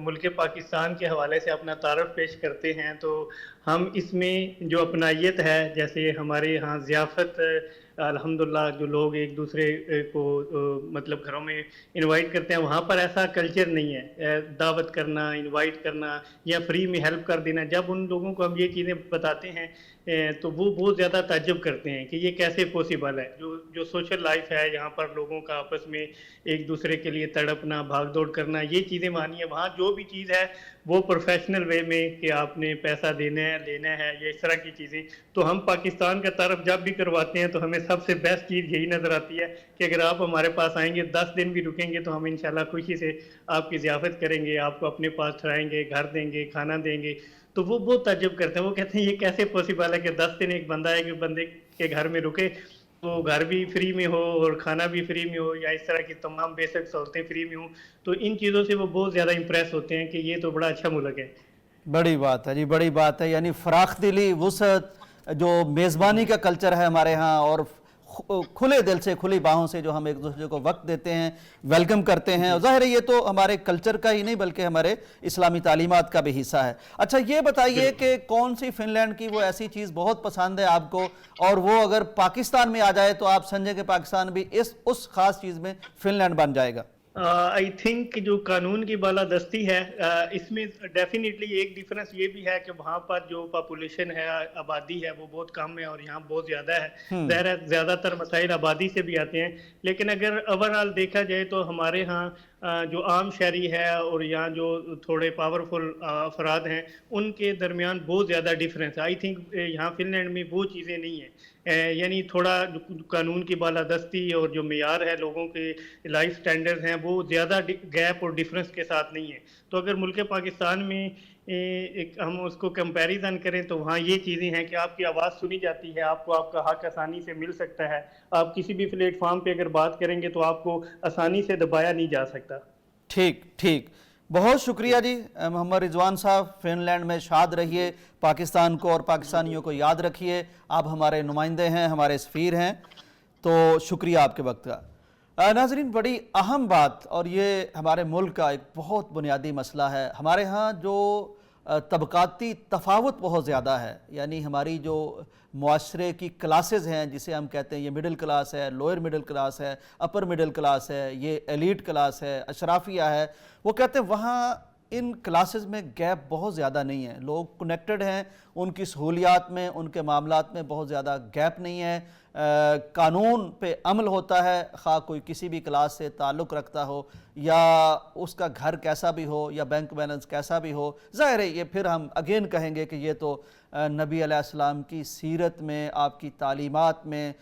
ملک پاکستان کے حوالے سے اپنا تعارف پیش کرتے ہیں تو ہم اس میں جو اپنائیت ہے، جیسے ہمارے یہاں ضیافت الحمدللہ جو لوگ ایک دوسرے کو مطلب گھروں میں انوائٹ کرتے ہیں، وہاں پر ایسا کلچر نہیں ہے. دعوت کرنا، انوائٹ کرنا یا فری میں ہیلپ کر دینا، جب ان لوگوں کو ہم یہ چیزیں بتاتے ہیں تو وہ بہت زیادہ تعجب کرتے ہیں کہ یہ کیسے پوسیبل ہے. جو سوشل لائف ہے یہاں پر، لوگوں کا آپس میں ایک دوسرے کے لیے تڑپنا، بھاگ دوڑ کرنا، یہ چیزیں مانی ہیں. وہاں جو بھی چیز ہے وہ پروفیشنل وے میں کہ آپ نے پیسہ دینا ہے، لینا ہے، یہ اس طرح کی چیزیں. تو ہم پاکستان کا تعارف جب بھی کرواتے ہیں تو ہمیں سب سے بیسٹ چیز یہی نظر آتی ہے کہ اگر آپ ہمارے پاس آئیں گے، 10 دن بھی رکیں گے، تو ہم انشاءاللہ خوشی سے آپ کی ضیافت کریں گے، آپ کو اپنے پاس ٹھہرائیں گے، گھر دیں گے، کھانا دیں گے. تو وہ بہت تعجب کرتے ہیں، وہ کہتے ہیں یہ کیسے پوسیبل ہے کہ 10 دن ایک بندہ ہے کہ بندے کے گھر میں رکے، تو گھر بھی فری میں ہو اور کھانا بھی فری میں ہو، یا اس طرح کی تمام بیسک سہولتیں فری میں ہوں. تو ان چیزوں سے وہ بہت زیادہ امپریس ہوتے ہیں کہ یہ تو بڑا اچھا ملک ہے. بڑی بات ہے جی، بڑی بات ہے. یعنی فراخ دلی، وسعت، جو میزبانی کا کلچر ہے ہمارے ہاں، اور کھلے دل سے، کھلی باہوں سے جو ہم ایک دوسرے کو وقت دیتے ہیں، ویلکم کرتے ہیں. اور ظاہر ہے یہ تو ہمارے کلچر کا ہی نہیں بلکہ ہمارے اسلامی تعلیمات کا بھی حصہ ہے. اچھا یہ بتائیے کہ کون سی فن لینڈ کی وہ ایسی چیز بہت پسند ہے آپ کو، اور وہ اگر پاکستان میں آ جائے تو آپ سمجھیں کہ پاکستان بھی اس خاص چیز میں فن لینڈ بن جائے گا؟ آئی تھنک جو قانون کی بالادستی ہے، اس میں ڈیفینیٹلی ایک ڈیفرنس یہ بھی ہے کہ وہاں پر جو پاپولیشن ہے، آبادی ہے، وہ بہت کم ہے اور یہاں بہت زیادہ ہے. ظاہر ہے زیادہ تر مسائل آبادی سے بھی آتے ہیں، لیکن اگر اوورآل دیکھا جائے تو ہمارے ہاں جو عام شہری ہے اور یہاں جو تھوڑے پاورفل افراد ہیں ان کے درمیان بہت زیادہ ڈیفرنس ہے. آئی تھنک یہاں فن لینڈ میں وہ چیزیں نہیں ہیں. یعنی تھوڑا قانون کی بالادستی اور جو معیار ہے، لوگوں کے لائف سٹینڈرڈ ہیں، وہ زیادہ گیپ اور ڈیفرنس کے ساتھ نہیں ہے. تو اگر ملک پاکستان میں ہم اس کو کمپیریزن کریں تو وہاں یہ چیزیں ہیں کہ آپ کی آواز سنی جاتی ہے، آپ کو آپ کا حق آسانی سے مل سکتا ہے. آپ کسی بھی پلیٹ فارم پہ اگر بات کریں گے تو آپ کو آسانی سے دبایا نہیں جا سکتا. ٹھیک. بہت شکریہ جی محمد رضوان صاحب. فن لینڈ میں شاد رہیے، پاکستان کو اور پاکستانیوں کو یاد رکھیے. آپ ہمارے نمائندے ہیں، ہمارے سفیر ہیں، تو شکریہ آپ کے وقت کا. ناظرین، بڑی اہم بات، اور یہ ہمارے ملک کا ایک بہت بنیادی مسئلہ ہے. ہمارے ہاں جو طبقاتی تفاوت بہت زیادہ ہے، یعنی ہماری جو معاشرے کی کلاسز ہیں، جسے ہم کہتے ہیں یہ مڈل کلاس ہے، لوئر مڈل کلاس ہے، اپر مڈل کلاس ہے، یہ ایلیٹ کلاس ہے، اشرافیہ ہے، وہ کہتے ہیں وہاں ان کلاسز میں گیپ بہت زیادہ نہیں ہے. لوگ کنیکٹڈ ہیں، ان کی سہولیات میں، ان کے معاملات میں بہت زیادہ گیپ نہیں ہے. قانون پہ عمل ہوتا ہے، خواہ کوئی کسی بھی کلاس سے تعلق رکھتا ہو یا اس کا گھر کیسا بھی ہو یا بینک بیلنس کیسا بھی ہو. ظاہر ہے یہ پھر ہم اگین کہیں گے کہ یہ تو نبی علیہ السلام کی سیرت میں، آپ کی تعلیمات میں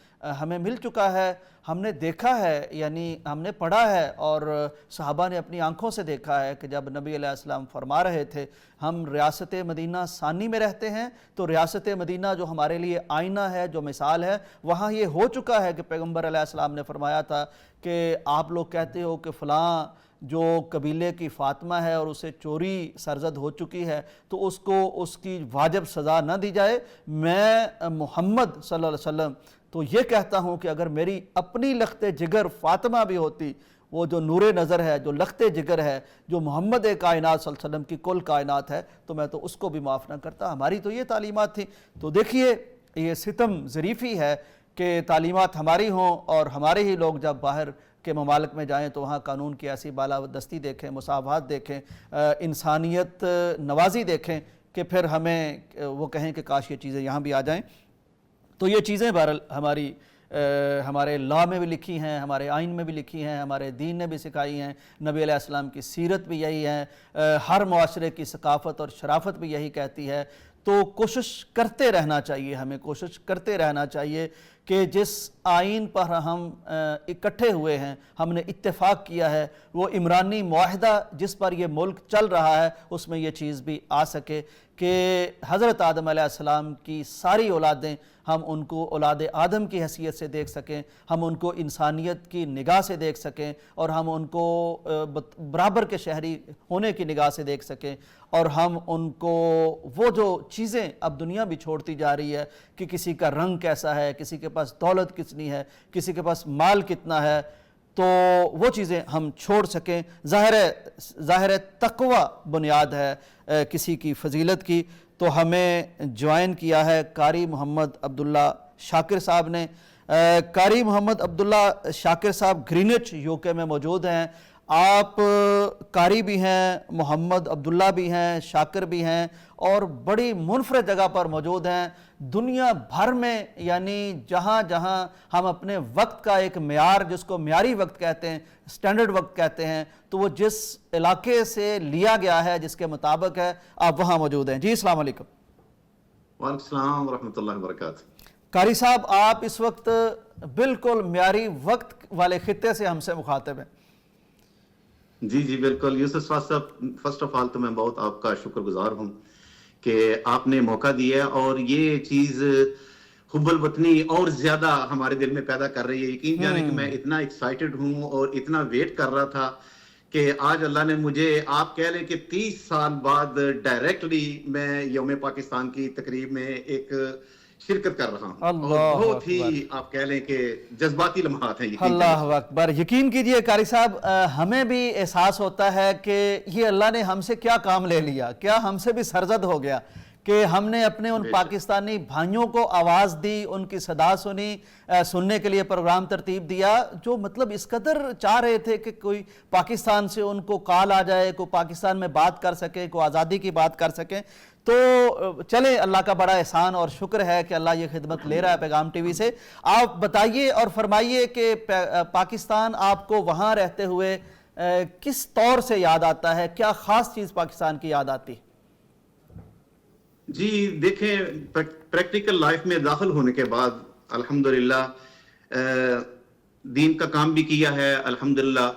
ہمیں مل چکا ہے. ہم نے دیکھا ہے، یعنی ہم نے پڑھا ہے اور صحابہ نے اپنی آنکھوں سے دیکھا ہے کہ جب نبی علیہ السلام فرما رہے تھے ہم ریاست مدینہ ثانی میں رہتے ہیں، تو ریاست مدینہ جو ہمارے لیے آئینہ ہے، جو مثال ہے، وہاں یہ ہو چکا ہے کہ پیغمبر علیہ السلام نے فرمایا تھا کہ آپ لوگ کہتے ہو کہ فلاں جو قبیلے کی فاطمہ ہے اور اسے چوری سرزد ہو چکی ہے تو اس کو اس کی واجب سزا نہ دی جائے. میں محمد صلی اللہ علیہ وسلم تو یہ کہتا ہوں کہ اگر میری اپنی لخت جگر فاطمہ بھی ہوتی، وہ جو نور نظر ہے، جو لخت جگر ہے، جو محمد کائنات صلی اللہ علیہ وسلم کی کل کائنات ہے، تو میں تو اس کو بھی معاف نہ کرتا. ہماری تو یہ تعلیمات تھیں. تو دیکھیے یہ ستم ظریفی ہے کہ تعلیمات ہماری ہوں اور ہمارے ہی لوگ جب باہر کے ممالک میں جائیں تو وہاں قانون کی ایسی بالادستی دیکھیں، مساوات دیکھیں، انسانیت نوازی دیکھیں کہ پھر ہمیں وہ کہیں کہ کاش یہ چیزیں یہاں بھی آ جائیں. تو یہ چیزیں بہرحال ہمارے لا میں بھی لکھی ہیں، ہمارے آئین میں بھی لکھی ہیں، ہمارے دین نے بھی سکھائی ہیں، نبی علیہ السلام کی سیرت بھی یہی ہے، ہر معاشرے کی ثقافت اور شرافت بھی یہی کہتی ہے. تو کوشش کرتے رہنا چاہیے، ہمیں کوشش کرتے رہنا چاہیے کہ جس آئین پر ہم اکٹھے ہوئے ہیں، ہم نے اتفاق کیا ہے، وہ عمرانی معاہدہ جس پر یہ ملک چل رہا ہے، اس میں یہ چیز بھی آ سکے کہ حضرت آدم علیہ السلام کی ساری اولادیں ہم ان کو اولاد آدم کی حیثیت سے دیکھ سکیں، ہم ان کو انسانیت کی نگاہ سے دیکھ سکیں، اور ہم ان کو برابر کے شہری ہونے کی نگاہ سے دیکھ سکیں، اور ہم ان کو وہ جو چیزیں اب دنیا بھی چھوڑتی جا رہی ہے کہ کسی کا رنگ کیسا ہے، کسی کے پاس دولت کتنی ہے، کسی کے پاس مال کتنا ہے، تو وہ چیزیں ہم چھوڑ سکیں. ظاہر تقوی بنیاد ہے کسی کی فضیلت کی. تو ہمیں جوائن کیا ہے قاری محمد عبداللہ شاکر صاحب نے. قاری محمد عبداللہ شاکر صاحب گرینچ یو کے میں موجود ہیں. آپ قاری بھی ہیں، محمد عبداللہ بھی ہیں، شاکر بھی ہیں، اور بڑی منفرد جگہ پر موجود ہیں دنیا بھر میں. یعنی جہاں جہاں ہم اپنے وقت کا ایک معیار، جس کو معیاری وقت کہتے ہیں، سٹینڈرڈ وقت کہتے ہیں، تو وہ جس علاقے سے لیا گیا ہے، جس کے مطابق ہے، آپ وہاں موجود ہیں. جی السلام علیکم. وعلیکم السلام ورحمۃ اللہ وبرکاتہ. قاری صاحب، آپ اس وقت بالکل معیاری وقت والے خطے سے ہم سے مخاطب ہیں. جی جی بالکل یوسف صاحب، فرسٹ آف آل تو میں بہت آپ کا شکر گزار ہوں کہ آپ نے موقع دیا، اور یہ چیز حب الوطنی اور زیادہ ہمارے دل میں پیدا کر رہی ہے. یقین جانے کہ میں اتنا ایکسائٹڈ ہوں اور اتنا ویٹ کر رہا تھا کہ آج اللہ نے مجھے، آپ کہہ لیں کہ 30 سال بعد ڈائریکٹلی میں یوم پاکستان کی تقریب میں ایک شرکت کر رہا ہوں، اور بہت ہی آپ کہہ لیں کہ جذباتی لمحات ہیں. اللہ اکبر. یقین کیجئے قاری صاحب، ہمیں بھی احساس ہوتا ہے کہ یہ اللہ نے ہم سے کیا کام لے لیا، کیا ہم سے بھی سرزد ہو گیا کہ ہم نے اپنے ان پاکستانی بھائیوں کو آواز دی، ان کی صدا سنی، سننے کے لیے پروگرام ترتیب دیا، جو مطلب اس قدر چاہ رہے تھے کہ کوئی پاکستان سے ان کو کال آ جائے، کوئی پاکستان میں بات کر سکے، کوئی آزادی کی بات کر سکیں. تو چلیں، اللہ کا بڑا احسان اور شکر ہے کہ اللہ یہ خدمت لے رہا ہے پیغام ٹی وی سے. آپ بتائیے اور فرمائیے کہ پاکستان آپ کو وہاں رہتے ہوئے کس طور سے یاد آتا ہے، کیا خاص چیز پاکستان کی یاد آتی؟ جی دیکھیں، پریکٹیکل لائف میں داخل ہونے کے بعد الحمدللہ دین کا کام بھی کیا ہے. الحمدللہ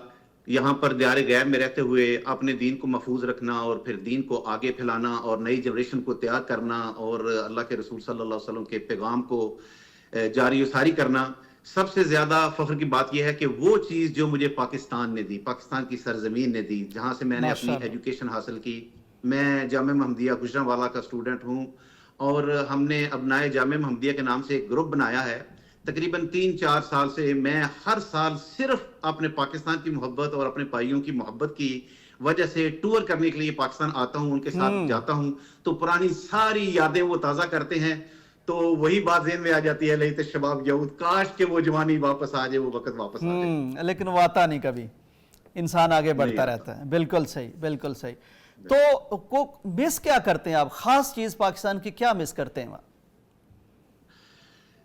یہاں پر دیار غیب میں رہتے ہوئے اپنے دین کو محفوظ رکھنا، اور پھر دین کو آگے پھیلانا، اور نئی جنریشن کو تیار کرنا، اور اللہ کے رسول صلی اللہ علیہ وسلم کے پیغام کو جاری و ساری کرنا. سب سے زیادہ فخر کی بات یہ ہے کہ وہ چیز جو مجھے پاکستان نے دی، پاکستان کی سرزمین نے دی، جہاں سے میں نے اپنی ایجوکیشن حاصل کی. میں جامعہ محمدیہ گجرانوالہ کا اسٹوڈنٹ ہوں، اور ہم نے ابنائے جامعہ محمدیہ کے نام سے ایک گروپ بنایا ہے. تقریباً 3-4 سال سے میں ہر سال صرف اپنے پاکستان کی محبت اور اپنے بھائیوں کی محبت کی وجہ سے ٹور کرنے کے لیے پاکستان آتا ہوں، ان کے ساتھ جاتا ہوں، تو پرانی ساری یادیں وہ تازہ کرتے ہیں. تو وہی بات ذہن میں آ جاتی ہے، لیت الشباب یعود، کاش کہ وہ جوانی واپس آ جائے، وہ وقت واپس آ جائے. لیکن وہ آتا نہیں کبھی، انسان آگے بڑھتا رہتا ہے. بالکل صحیح، بالکل صحیح. تو مس کیا کرتے ہیں آپ؟ خاص چیز پاکستان کی کیا مس کرتے ہیں وہاں؟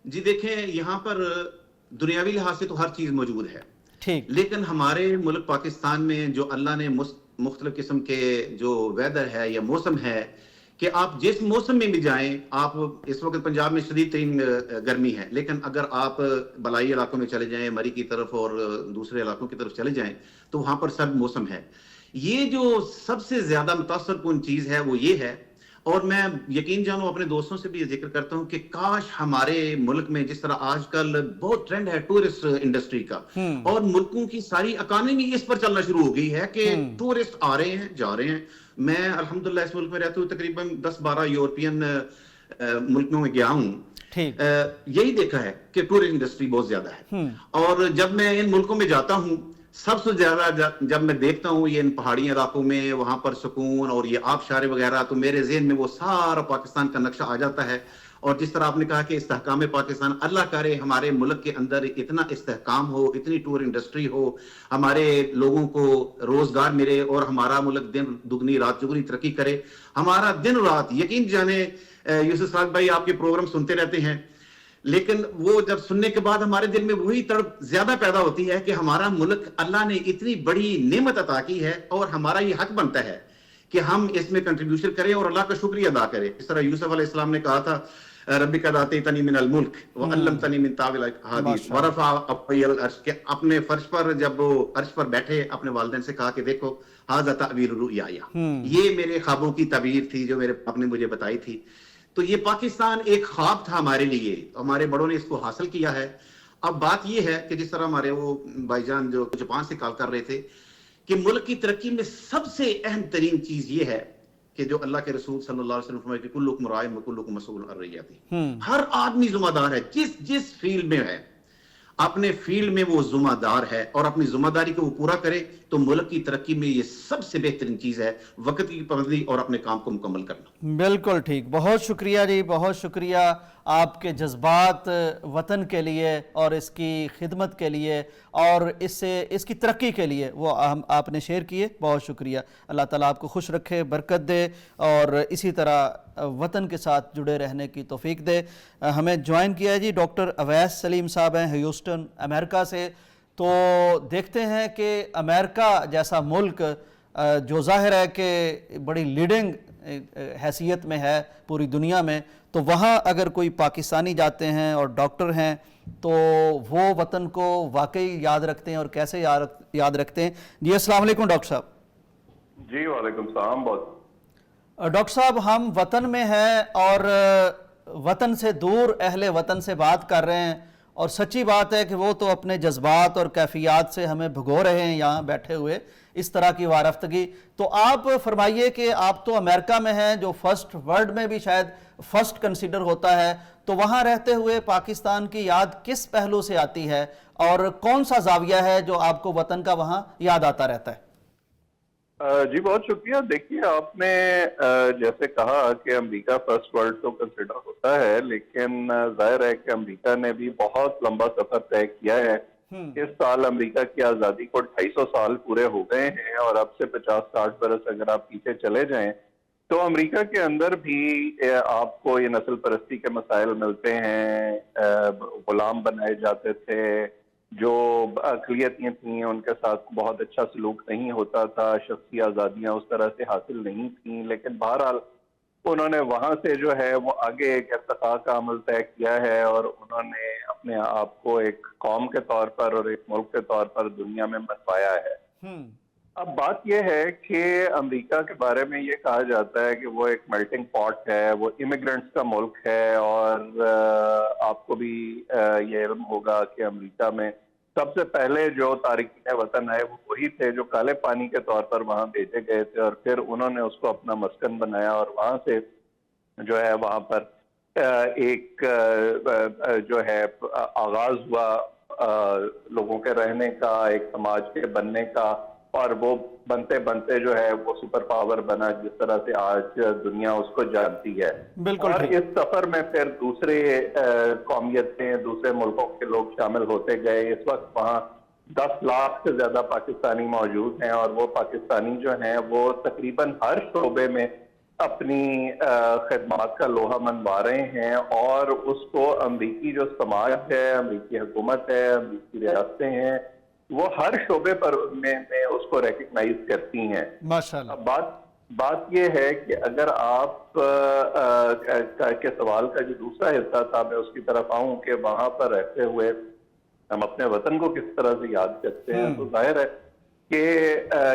جی دیکھیں، یہاں پر دنیاوی لحاظ سے تو ہر چیز موجود ہے، ٹھیک، لیکن ہمارے ملک پاکستان میں جو اللہ نے مختلف قسم کے جو ویدر ہے یا موسم ہے، کہ آپ جس موسم میں بھی جائیں، آپ اس وقت پنجاب میں شدید ترین گرمی ہے، لیکن اگر آپ بلائی علاقوں میں چلے جائیں، مری کی طرف اور دوسرے علاقوں کی طرف چلے جائیں، تو وہاں پر سرد موسم ہے. یہ جو سب سے زیادہ متاثر کن چیز ہے وہ یہ ہے. اور میں یقین جانوں اپنے دوستوں سے بھی یہ ذکر کرتا ہوں کہ کاش ہمارے ملک میں، جس طرح آج کل بہت ٹرینڈ ہے ٹورسٹ انڈسٹری کا، اور ملکوں کی ساری اکانومی اس پر چلنا شروع ہو گئی ہے کہ ٹورسٹ آ رہے ہیں، جا رہے ہیں. میں الحمدللہ اس ملک میں رہتا ہوں، تقریباً 10-12 یورپین ملکوں میں گیا ہوں. یہی دیکھا ہے کہ ٹورسٹ انڈسٹری بہت زیادہ ہے. اور جب میں ان ملکوں میں جاتا ہوں سب سے زیادہ جب میں دیکھتا ہوں یہ ان پہاڑی علاقوں میں وہاں پر سکون اور یہ آبشار وغیرہ، تو میرے ذہن میں وہ سارا پاکستان کا نقشہ آ جاتا ہے. اور جس طرح آپ نے کہا کہ استحکام پاکستان، اللہ کرے ہمارے ملک کے اندر اتنا استحکام ہو، اتنی ٹور انڈسٹری ہو، ہمارے لوگوں کو روزگار ملے اور ہمارا ملک دن دگنی رات چگنی ترقی کرے. ہمارا دن رات یقین جانے یوسف صاحب بھائی آپ کے پروگرام سنتے رہتے ہیں، لیکن وہ جب سننے کے بعد ہمارے دل میں وہی تڑپ زیادہ پیدا ہوتی ہے کہ ہمارا ملک اللہ نے اتنی بڑی نعمت عطا کی ہے اور ہمارا یہ حق بنتا ہے کہ ہم اس میں کنٹریبیوشن کریں اور اللہ کا شکریہ ادا کریں. اس طرح یوسف علیہ السلام نے کہا تھا ربک آتیتنی من الملک وعلمتنی من تاویل الاحادیث ورفع فوقی العرش، کہ اپنے فرش پر جب وہ عرش پر بیٹھے اپنے والدین سے کہا کہ دیکھو ھذا تعبیر رؤیا، یہ میرے خوابوں کی تعبیر تھی جو میرے باپ نے مجھے بتائی تھی. تو یہ پاکستان ایک خواب تھا ہمارے لیے، ہمارے بڑوں نے اس کو حاصل کیا ہے. اب بات یہ ہے کہ جس طرح ہمارے وہ بھائی جان جو جاپان سے کال کر رہے تھے کہ ملک کی ترقی میں سب سے اہم ترین چیز یہ ہے کہ جو اللہ کے رسول صلی اللہ علیہ وسلم فرمائے کہ کلکم راع وکلکم مسئول عن رعیتہ، ہر آدمی ذمہ دار ہے جس فیلڈ میں ہے، اپنے فیلڈ میں وہ ذمہ دار ہے اور اپنی ذمہ داری کو وہ پورا کرے تو ملک کی ترقی میں یہ سب سے بہترین چیز ہے، وقت کی پابندی اور اپنے کام کو مکمل کرنا. بالکل ٹھیک، بہت شکریہ جی، بہت شکریہ آپ کے جذبات وطن کے لیے اور اس کی خدمت کے لیے اور اس کی ترقی کے لیے وہ آپ نے شیئر کیے. بہت شکریہ. اللہ تعالیٰ آپ کو خوش رکھے، برکت دے اور اسی طرح وطن کے ساتھ جڑے رہنے کی توفیق دے. ہمیں جوائن کیا ہے جی ڈاکٹر اویس سلیم صاحب ہیں ہیوسٹن امریکہ سے. تو دیکھتے ہیں کہ امریکہ جیسا ملک جو ظاہر ہے کہ بڑی لیڈنگ حیثیت میں ہے پوری دنیا میں، تو وہاں اگر کوئی پاکستانی جاتے ہیں اور ڈاکٹر ہیں تو وہ وطن کو واقعی یاد رکھتے ہیں اور کیسے یاد رکھتے ہیں. جی السلام علیکم ڈاکٹر صاحب. جی وعلیکم السلام. بہت ڈاکٹر صاحب ہم وطن میں ہیں اور وطن سے دور اہل وطن سے بات کر رہے ہیں، اور سچی بات ہے کہ وہ تو اپنے جذبات اور کیفیات سے ہمیں بھگو رہے ہیں یہاں بیٹھے ہوئے اس طرح کی وارفتگی. تو آپ فرمائیے کہ آپ تو امریکہ میں ہیں جو فرسٹ ورلڈ میں بھی شاید فرسٹ کنسیڈر ہوتا ہے، تو وہاں رہتے ہوئے پاکستان کی یاد کس پہلو سے آتی ہے اور کون سا زاویہ ہے جو آپ کو وطن کا وہاں یاد آتا رہتا ہے؟ جی بہت شکریہ. دیکھیے آپ نے جیسے کہا کہ امریکہ فرسٹ ورلڈ تو کنسیڈر ہوتا ہے، لیکن ظاہر ہے کہ امریکہ نے بھی بہت لمبا سفر طے کیا ہے. اس سال امریکہ کی آزادی کو 250 سال پورے ہو گئے ہیں، اور اب سے 50-60 برس اگر آپ پیچھے چلے جائیں تو امریکہ کے اندر بھی آپ کو یہ نسل پرستی کے مسائل ملتے ہیں، غلام بنائے جاتے تھے، جو اقلیتیں تھیں ان کے ساتھ بہت اچھا سلوک نہیں ہوتا تھا، شخصی آزادیاں اس طرح سے حاصل نہیں تھیں. لیکن بہرحال انہوں نے وہاں سے جو ہے وہ آگے ایک ارتقاء کا عمل طے کیا ہے، اور انہوں نے اپنے آپ کو ایک قوم کے طور پر اور ایک ملک کے طور پر دنیا میں منوایا ہے. اب بات یہ ہے کہ امریکہ کے بارے میں یہ کہا جاتا ہے کہ وہ ایک میلٹنگ پاٹ ہے، وہ امیگرنٹس کا ملک ہے، اور آپ کو بھی یہ علم ہوگا کہ امریکہ میں سب سے پہلے جو تارکین وطن آئے وہ وہی تھے جو کالے پانی کے طور پر وہاں بھیجے گئے تھے، اور پھر انہوں نے اس کو اپنا مسکن بنایا، اور وہاں سے جو ہے وہاں پر ایک جو ہے آغاز ہوا لوگوں کے رہنے کا، ایک سماج کے بننے کا، اور وہ بنتے بنتے جو ہے وہ سپر پاور بنا جس طرح سے آج دنیا اس کو جانتی ہے. اور اس سفر میں پھر دوسرے قومیتیں، دوسرے ملکوں کے لوگ شامل ہوتے گئے. اس وقت وہاں 10 لاکھ سے زیادہ پاکستانی موجود ہیں، اور وہ پاکستانی جو ہیں وہ تقریباً ہر شعبے میں اپنی خدمات کا لوہا منوا رہے ہیں، اور اس کو امریکی جو سماج ہے، امریکی حکومت ہے، امریکی ریاستیں ہیں، وہ ہر شعبے پر میں اس کو ریکگنائز کرتی ہیں. ماشاءاللہ. بات یہ ہے کہ اگر آپ کے سوال کا جو دوسرا حصہ تھا میں اس کی طرف آؤں کہ وہاں پر رہتے ہوئے ہم اپنے وطن کو کس طرح سے یاد کرتے ہیں، تو ظاہر ہے کہ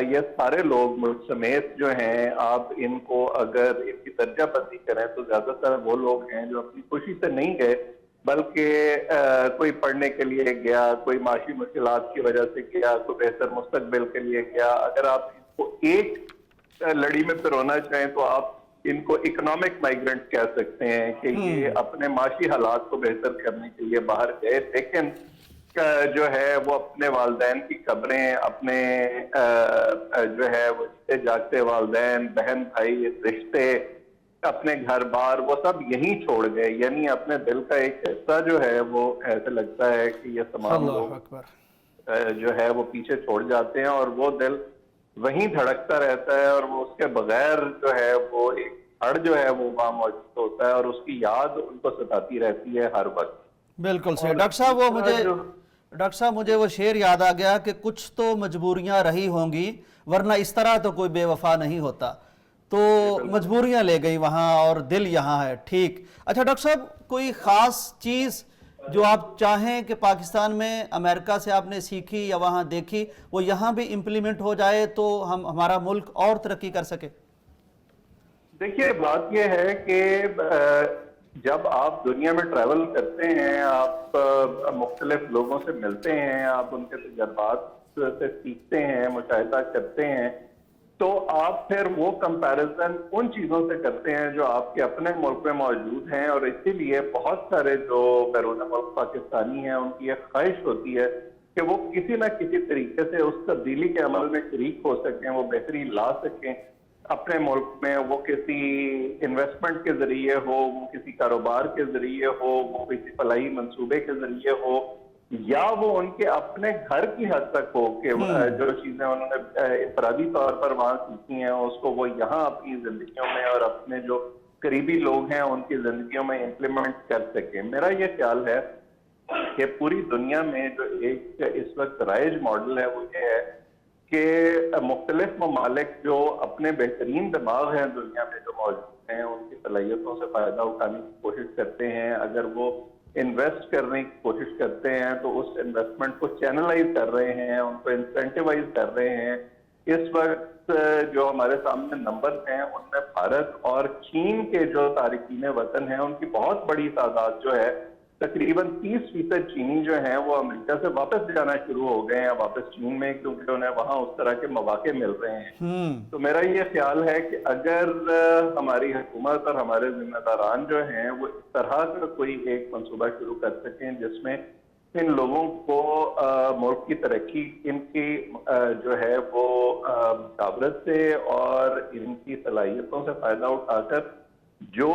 یہ سارے لوگ ملک سمیت جو ہیں، آپ ان کو اگر ان کی درجہ بندی کریں تو زیادہ تر وہ لوگ ہیں جو اپنی خوشی سے نہیں گئے، بلکہ کوئی پڑھنے کے لیے گیا، کوئی معاشی مشکلات کی وجہ سے گیا، کوئی بہتر مستقبل کے لیے گیا. اگر آپ ان کو ایک لڑی میں پرونا چاہیں تو آپ ان کو اکنامک مائیگرنٹ کہہ سکتے ہیں کہ یہ اپنے معاشی حالات کو بہتر کرنے کے لیے باہر گئے. لیکن جو ہے وہ اپنے والدین کی قبریں، اپنے جو ہے وہ جاگتے والدین، بہن بھائی، رشتے، اپنے گھر بار، وہ سب یہیں چھوڑ گئے. یعنی اپنے دل کا ایک حصہ جو ہے وہ ایسے لگتا ہے کہ یہ تمام لوگ جو ہے وہ پیچھے چھوڑ جاتے ہیں، اور وہ دل وہیں دھڑکتا رہتا ہے، اور وہ اس کے بغیر جو ہے وہ ایک ہڑ جو ہے وہ وہاں موجود ہوتا ہے، اور اس کی یاد ان کو ستاتی رہتی ہے ہر وقت. بالکل صحیح. ڈاکٹر صاحب مجھے وہ شعر یاد آ گیا کہ کچھ تو مجبوریاں رہی ہوں گی ورنہ اس طرح تو کوئی بے وفا نہیں ہوتا. تو مجبوریاں لے گئی وہاں اور دل یہاں ہے. ٹھیک. اچھا ڈاکٹر صاحب، کوئی خاص چیز جو آپ چاہیں کہ پاکستان میں امریکہ سے آپ نے سیکھی یا وہاں دیکھی وہ یہاں بھی امپلیمنٹ ہو جائے تو ہمارا ملک اور ترقی کر سکے؟ دیکھیے بات یہ ہے کہ جب آپ دنیا میں ٹریول کرتے ہیں، آپ مختلف لوگوں سے ملتے ہیں، آپ ان کے تجربات سے سیکھتے ہیں، مشاہدہ کرتے ہیں، تو آپ پھر وہ کمپیریزن ان چیزوں سے کرتے ہیں جو آپ کے اپنے ملک میں موجود ہیں. اور اسی لیے بہت سارے جو بیرون ملک پاکستانی ہیں ان کی یہ خواہش ہوتی ہے کہ وہ کسی نہ کسی طریقے سے اس تبدیلی کے عمل میں شریک ہو سکیں، وہ بہتری لا سکیں اپنے ملک میں. وہ کسی انویسٹمنٹ کے ذریعے ہو، وہ کسی کاروبار کے ذریعے ہو، وہ کسی فلاحی منصوبے کے ذریعے ہو، یا وہ ان کے اپنے گھر کی حد تک ہو کہ جو چیزیں انہوں نے انفرادی طور پر وہاں سیکھی ہیں اس کو وہ یہاں اپنی زندگیوں میں اور اپنے جو قریبی لوگ ہیں ان کی زندگیوں میں امپلیمنٹ کر سکیں. میرا یہ خیال ہے کہ پوری دنیا میں جو ایک اس وقت رائج ماڈل ہے وہ یہ ہے کہ مختلف ممالک جو اپنے بہترین دماغ ہیں دنیا میں جو موجود ہیں ان کی صلاحیتوں سے فائدہ اٹھانے کی کوشش کرتے ہیں. اگر وہ انویسٹ کرنے کی کوشش کرتے ہیں تو اس انویسٹمنٹ کو چینلائز کر رہے ہیں، ان کو انسینٹیوائز کر رہے ہیں. اس وقت جو ہمارے سامنے نمبر ہیں ان میں بھارت اور چین کے جو تارکین وطن ہیں ان کی بہت بڑی تعداد جو ہے، تقریباً 30% چینی جو ہیں وہ امریکہ سے واپس جانا شروع ہو گئے ہیں واپس چین میں، کیونکہ انہیں وہاں اس طرح کے مواقع مل رہے ہیں. تو میرا یہ خیال ہے کہ اگر ہماری حکومت اور ہمارے ذمہ داران جو ہیں وہ اس طرح کا کوئی ایک منصوبہ شروع کر سکیں جس میں ان لوگوں کو ملک کی ترقی ان کی جو ہے وہ مشاورت سے اور ان کی صلاحیتوں سے فائدہ اٹھا کر جو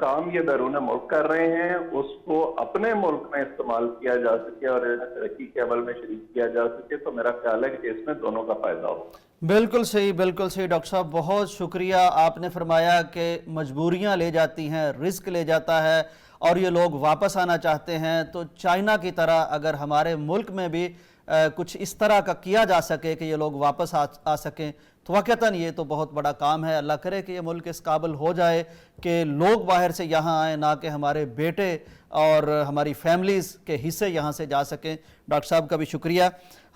کام یہ بیرون ملک کر رہے ہیں اس کو اپنے ملک میں استعمال کیا جا سکے اور ترقی کے عمل میں شریک کیا جا سکے، تو میرا خیال ہے کہ اس میں دونوں کا فائدہ ہو. بالکل صحیح، بالکل صحیح. ڈاکٹر صاحب بہت شکریہ. آپ نے فرمایا کہ مجبوریاں لے جاتی ہیں، رزق لے جاتا ہے اور یہ لوگ واپس آنا چاہتے ہیں. تو چائنا کی طرح اگر ہمارے ملک میں بھی کچھ اس طرح کا کیا جا سکے کہ یہ لوگ واپس آ سکیں تو واقعتاً یہ تو بہت بڑا کام ہے. اللہ کرے کہ یہ ملک اس قابل ہو جائے کہ لوگ باہر سے یہاں آئیں، نہ کہ ہمارے بیٹے اور ہماری فیملیز کے حصے یہاں سے جا سکیں. ڈاکٹر صاحب کا بھی شکریہ.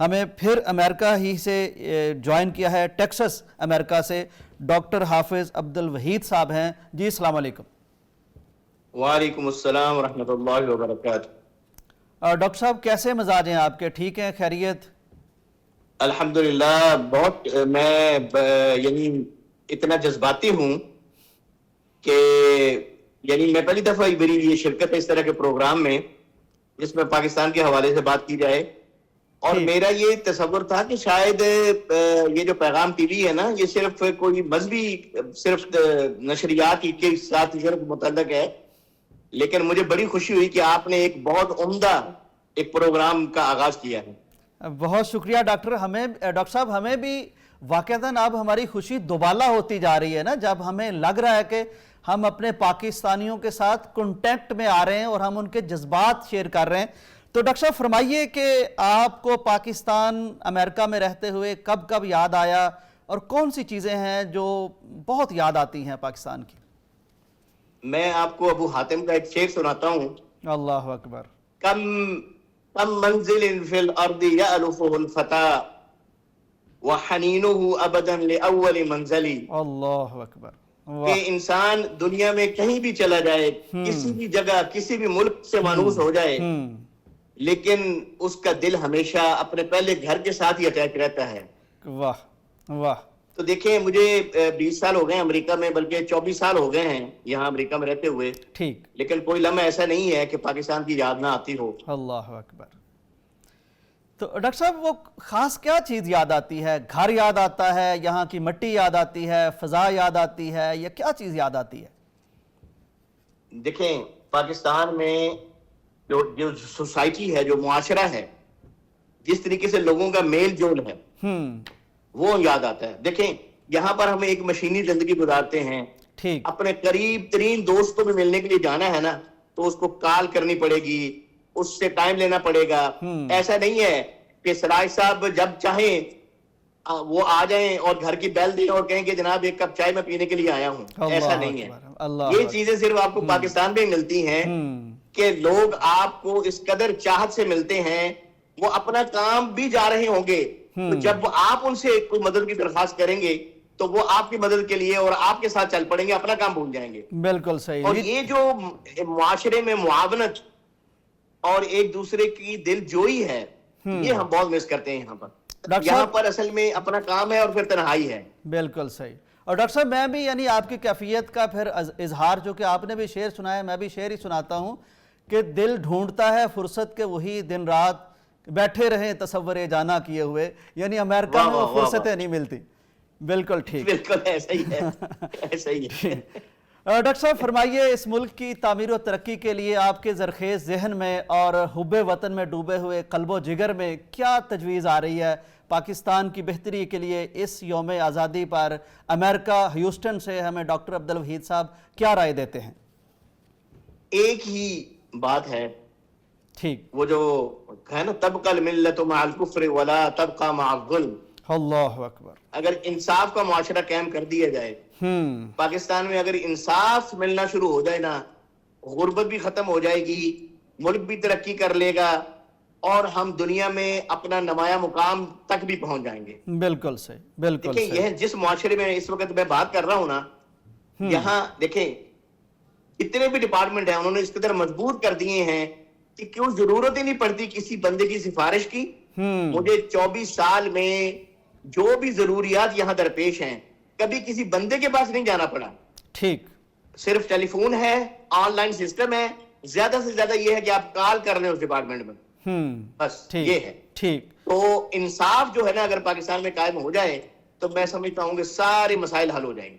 ہمیں پھر امریکہ ہی سے جوائن کیا ہے، ٹیکسس امریکہ سے ڈاکٹر حافظ عبد الوحید صاحب ہیں. جی السلام علیکم. وعلیکم السلام ورحمۃ اللہ وبرکاتہ. ڈاکٹر صاحب کیسے مزاج ہیں آپ کے؟ ٹھیک ہیں، خیریت؟ الحمدللہ. بہت میں یعنی اتنا جذباتی ہوں کہ یعنی میں پہلی دفعہ میری یہ شرکت ہے اس طرح کے پروگرام میں جس میں پاکستان کے حوالے سے بات کی جائے، اور میرا یہ تصور تھا کہ شاید یہ جو پیغام ٹی وی ہے نا یہ صرف کوئی مذہبی صرف نشریات کے ساتھ صرف متعلق ہے، لیکن مجھے بڑی خوشی ہوئی کہ آپ نے ایک بہت عمدہ ایک پروگرام کا آغاز کیا ہے. بہت شکریہ ڈاکٹر صاحب. ہمیں بھی واقعتاً اب ہماری خوشی دوبالا ہوتی جا رہی ہے نا، جب ہمیں لگ رہا ہے کہ ہم اپنے پاکستانیوں کے ساتھ کنٹیکٹ میں آ رہے ہیں اور ہم ان کے جذبات شیئر کر رہے ہیں. تو ڈاکٹر صاحب فرمائیے کہ آپ کو پاکستان امریکہ میں رہتے ہوئے کب کب یاد آیا اور کون سی چیزیں ہیں جو بہت یاد آتی ہیں پاکستان کی؟ میں آپ کو ابو حاتم کا ایک شعر سناتا ہوں. اللہ اکبر. کم منزل فی الارض یألفہ الفتى وحنینہ ابدا لأول منزلی. اللہ اکبر. کہ انسان دنیا میں کہیں بھی چلا جائے، کسی بھی جگہ کسی بھی ملک سے مانوس ہو جائے، لیکن اس کا دل ہمیشہ اپنے پہلے گھر کے ساتھ ہی اٹیچ رہتا ہے. واہ واہ. تو دیکھیں مجھے 20 سال ہو گئے امریکہ میں، بلکہ 24 سال ہو گئے ہیں یہاں امریکہ میں رہتے ہوئے. ٹھیک. لیکن کوئی لمحہ ایسا نہیں ہے کہ پاکستان کی یاد نہ آتی ہو. اللہ اکبر. تو ڈاکٹر صاحب وہ خاص کیا چیز یاد آتی ہے؟ گھر یاد آتا ہے، یہاں کی مٹی یاد آتی ہے، فضا یاد آتی ہے، یا کیا چیز یاد آتی ہے؟ دیکھیں پاکستان میں جو سوسائٹی ہے، جو معاشرہ ہے، جس طریقے سے لوگوں کا میل جول ہے وہ یاد آتا ہے. دیکھیں یہاں پر ہم ایک مشینی زندگی گزارتے ہیں. ٹھیک. اپنے قریب ترین دوست کو بھی ملنے کے لیے جانا ہے نا تو اس کو کال کرنی پڑے گی، اس سے ٹائم لینا پڑے گا. ایسا نہیں ہے کہ سراج صاحب جب چاہیں وہ آ جائیں اور گھر کی بیل دیں اور کہیں کہ جناب ایک کپ چائے میں پینے کے لیے آیا ہوں. ایسا نہیں ہے. یہ چیزیں صرف آپ کو پاکستان میں ملتی ہیں کہ لوگ آپ کو اس قدر چاہت سے ملتے ہیں. وہ اپنا کام بھی جا رہے ہوں گے تو جب آپ ان سے کوئی مدد کی درخواست کریں گے تو وہ آپ کی مدد کے لیے اور آپ کے ساتھ چل پڑیں گے، اپنا کام بھول جائیں گے. بالکل صحیح. اور یہ جو معاشرے میں معاونت اور ایک دوسرے کی دل جوئی ہے، یہ ہم بہت مس کرتے ہیں یہاں پر. یہاں پر اصل میں اپنا کام ہے اور پھر تنہائی ہے. بالکل صحیح. اور ڈاکٹر صاحب میں بھی یعنی آپ کی کیفیت کا پھر اظہار، جو کہ آپ نے بھی شعر سنایا، میں بھی شعر ہی سناتا ہوں کہ دل ڈھونڈتا ہے فرصت کے وہی دن رات بیٹھے رہیں تصور جانا کیے ہوئے. یعنی امریکہ میں وہ فرصتیں نہیں ملتی. بالکل ٹھیک. بالکل ایسا ہی ہے، ایسا ہی ہے. ڈاکٹر صاحب فرمائیے، اس ملک کی تعمیر و ترقی کے لیے آپ کے زرخیز ذہن میں اور حب وطن میں ڈوبے ہوئے قلب و جگر میں کیا تجویز آ رہی ہے؟ پاکستان کی بہتری کے لیے اس یوم آزادی پر امریکہ ہیوسٹن سے ہمیں ڈاکٹر عبدالوحید صاحب کیا رائے دیتے ہیں؟ ایک ہی بات ہے. ٹھیک. وہ جو ہے نا، تبقى الملت مع الكفر ولا تبقى مع الظلم. اللہ اکبر. اگر انصاف کا معاشرہ قائم کر دیا جائے، پاکستان میں اگر انصاف ملنا شروع ہو جائے نا، غربت بھی ختم ہو جائے گی، ملک بھی ترقی کر لے گا اور ہم دنیا میں اپنا نمایاں مقام تک بھی پہنچ جائیں گے. بالکل صحیح. بالکل دیکھیں صحیح. یہ جس معاشرے میں اس وقت میں بات کر رہا ہوں نا، یہاں دیکھیں اتنے بھی ڈپارٹمنٹ ہیں، انہوں نے اس قدر مضبوط کر دیے ہیں کہ کیوں ضرورت ہی نہیں پڑتی کسی بندے کی سفارش کی. مجھے 24 سال میں جو بھی ضروریات یہاں درپیش ہیں کبھی کسی بندے کے پاس نہیں جانا پڑا. ٹھیک. صرف ٹیلی فون ہے، آن لائن سسٹم ہے، زیادہ سے زیادہ یہ ہے کہ آپ کال کر لیں اس ڈپارٹمنٹ میں، بس یہ ہے. ٹھیک. تو انصاف جو ہے نا اگر پاکستان میں قائم ہو جائے تو میں سمجھتا ہوں کہ سارے مسائل حل ہو جائیں گے.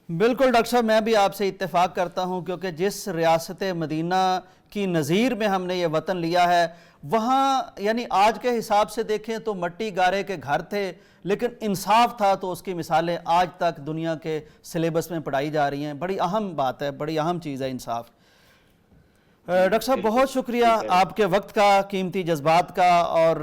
بالکل ڈاکٹر صاحب، میں بھی آپ سے اتفاق کرتا ہوں، کیونکہ جس ریاست مدینہ کی نظیر میں ہم نے یہ وطن لیا ہے، وہاں یعنی آج کے حساب سے دیکھیں تو مٹی گارے کے گھر تھے، لیکن انصاف تھا. تو اس کی مثالیں آج تک دنیا کے سلیبس میں پڑھائی جا رہی ہیں. بڑی اہم بات ہے، بڑی اہم چیز ہے انصاف. ڈاکٹر صاحب بہت شکریہ آپ کے وقت کا، قیمتی جذبات کا، اور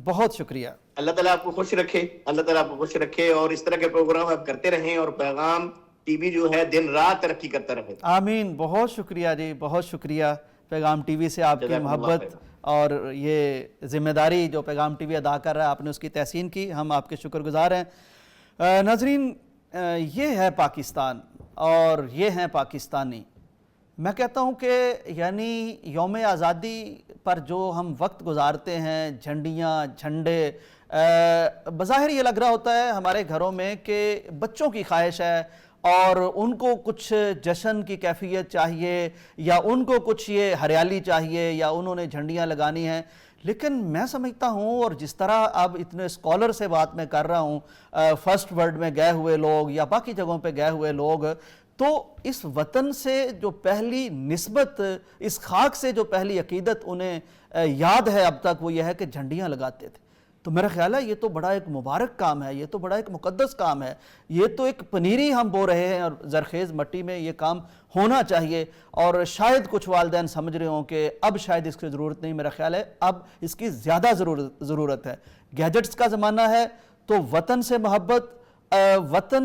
بہت شکریہ. اللہ تعالیٰ آپ کو خوش رکھے، اللہ تعالیٰ آپ کو خوش رکھے اور اس طرح کے پروگرام آپ کرتے رہیں اور پیغام ٹی وی جو ہے دن رات ترقی کرتا رہے. آمین. بہت شکریہ جی، بہت شکریہ. پیغام ٹی وی سے آپ کی محبت اور یہ ذمہ داری جو پیغام ٹی وی ادا کر رہا ہے، آپ نے اس کی تحسین کی، ہم آپ کے شکر گزار ہیں. ناظرین، یہ ہے پاکستان اور یہ ہیں پاکستانی. میں کہتا ہوں کہ یعنی یوم آزادی پر جو ہم وقت گزارتے ہیں، جھنڈیاں، جھنڈے، بظاہر یہ لگ رہا ہوتا ہے ہمارے گھروں میں کہ بچوں کی خواہش ہے اور ان کو کچھ جشن کی کیفیت چاہیے، یا ان کو کچھ یہ ہریالی چاہیے، یا انہوں نے جھنڈیاں لگانی ہیں. لیکن میں سمجھتا ہوں، اور جس طرح اب اتنے اسکالر سے بات میں کر رہا ہوں، فرسٹ ورلڈ میں گئے ہوئے لوگ یا باقی جگہوں پہ گئے ہوئے لوگ، تو اس وطن سے جو پہلی نسبت، اس خاک سے جو پہلی عقیدت انہیں یاد ہے اب تک، وہ یہ ہے کہ جھنڈیاں لگاتے تھے. تو میرا خیال ہے یہ تو بڑا ایک مبارک کام ہے، یہ تو بڑا ایک مقدس کام ہے. یہ تو ایک پنیری ہم بو رہے ہیں اور زرخیز مٹی میں یہ کام ہونا چاہیے. اور شاید کچھ والدین سمجھ رہے ہوں کہ اب شاید اس کی ضرورت نہیں. میرا خیال ہے اب اس کی زیادہ ضرورت ہے. گیجٹس کا زمانہ ہے تو وطن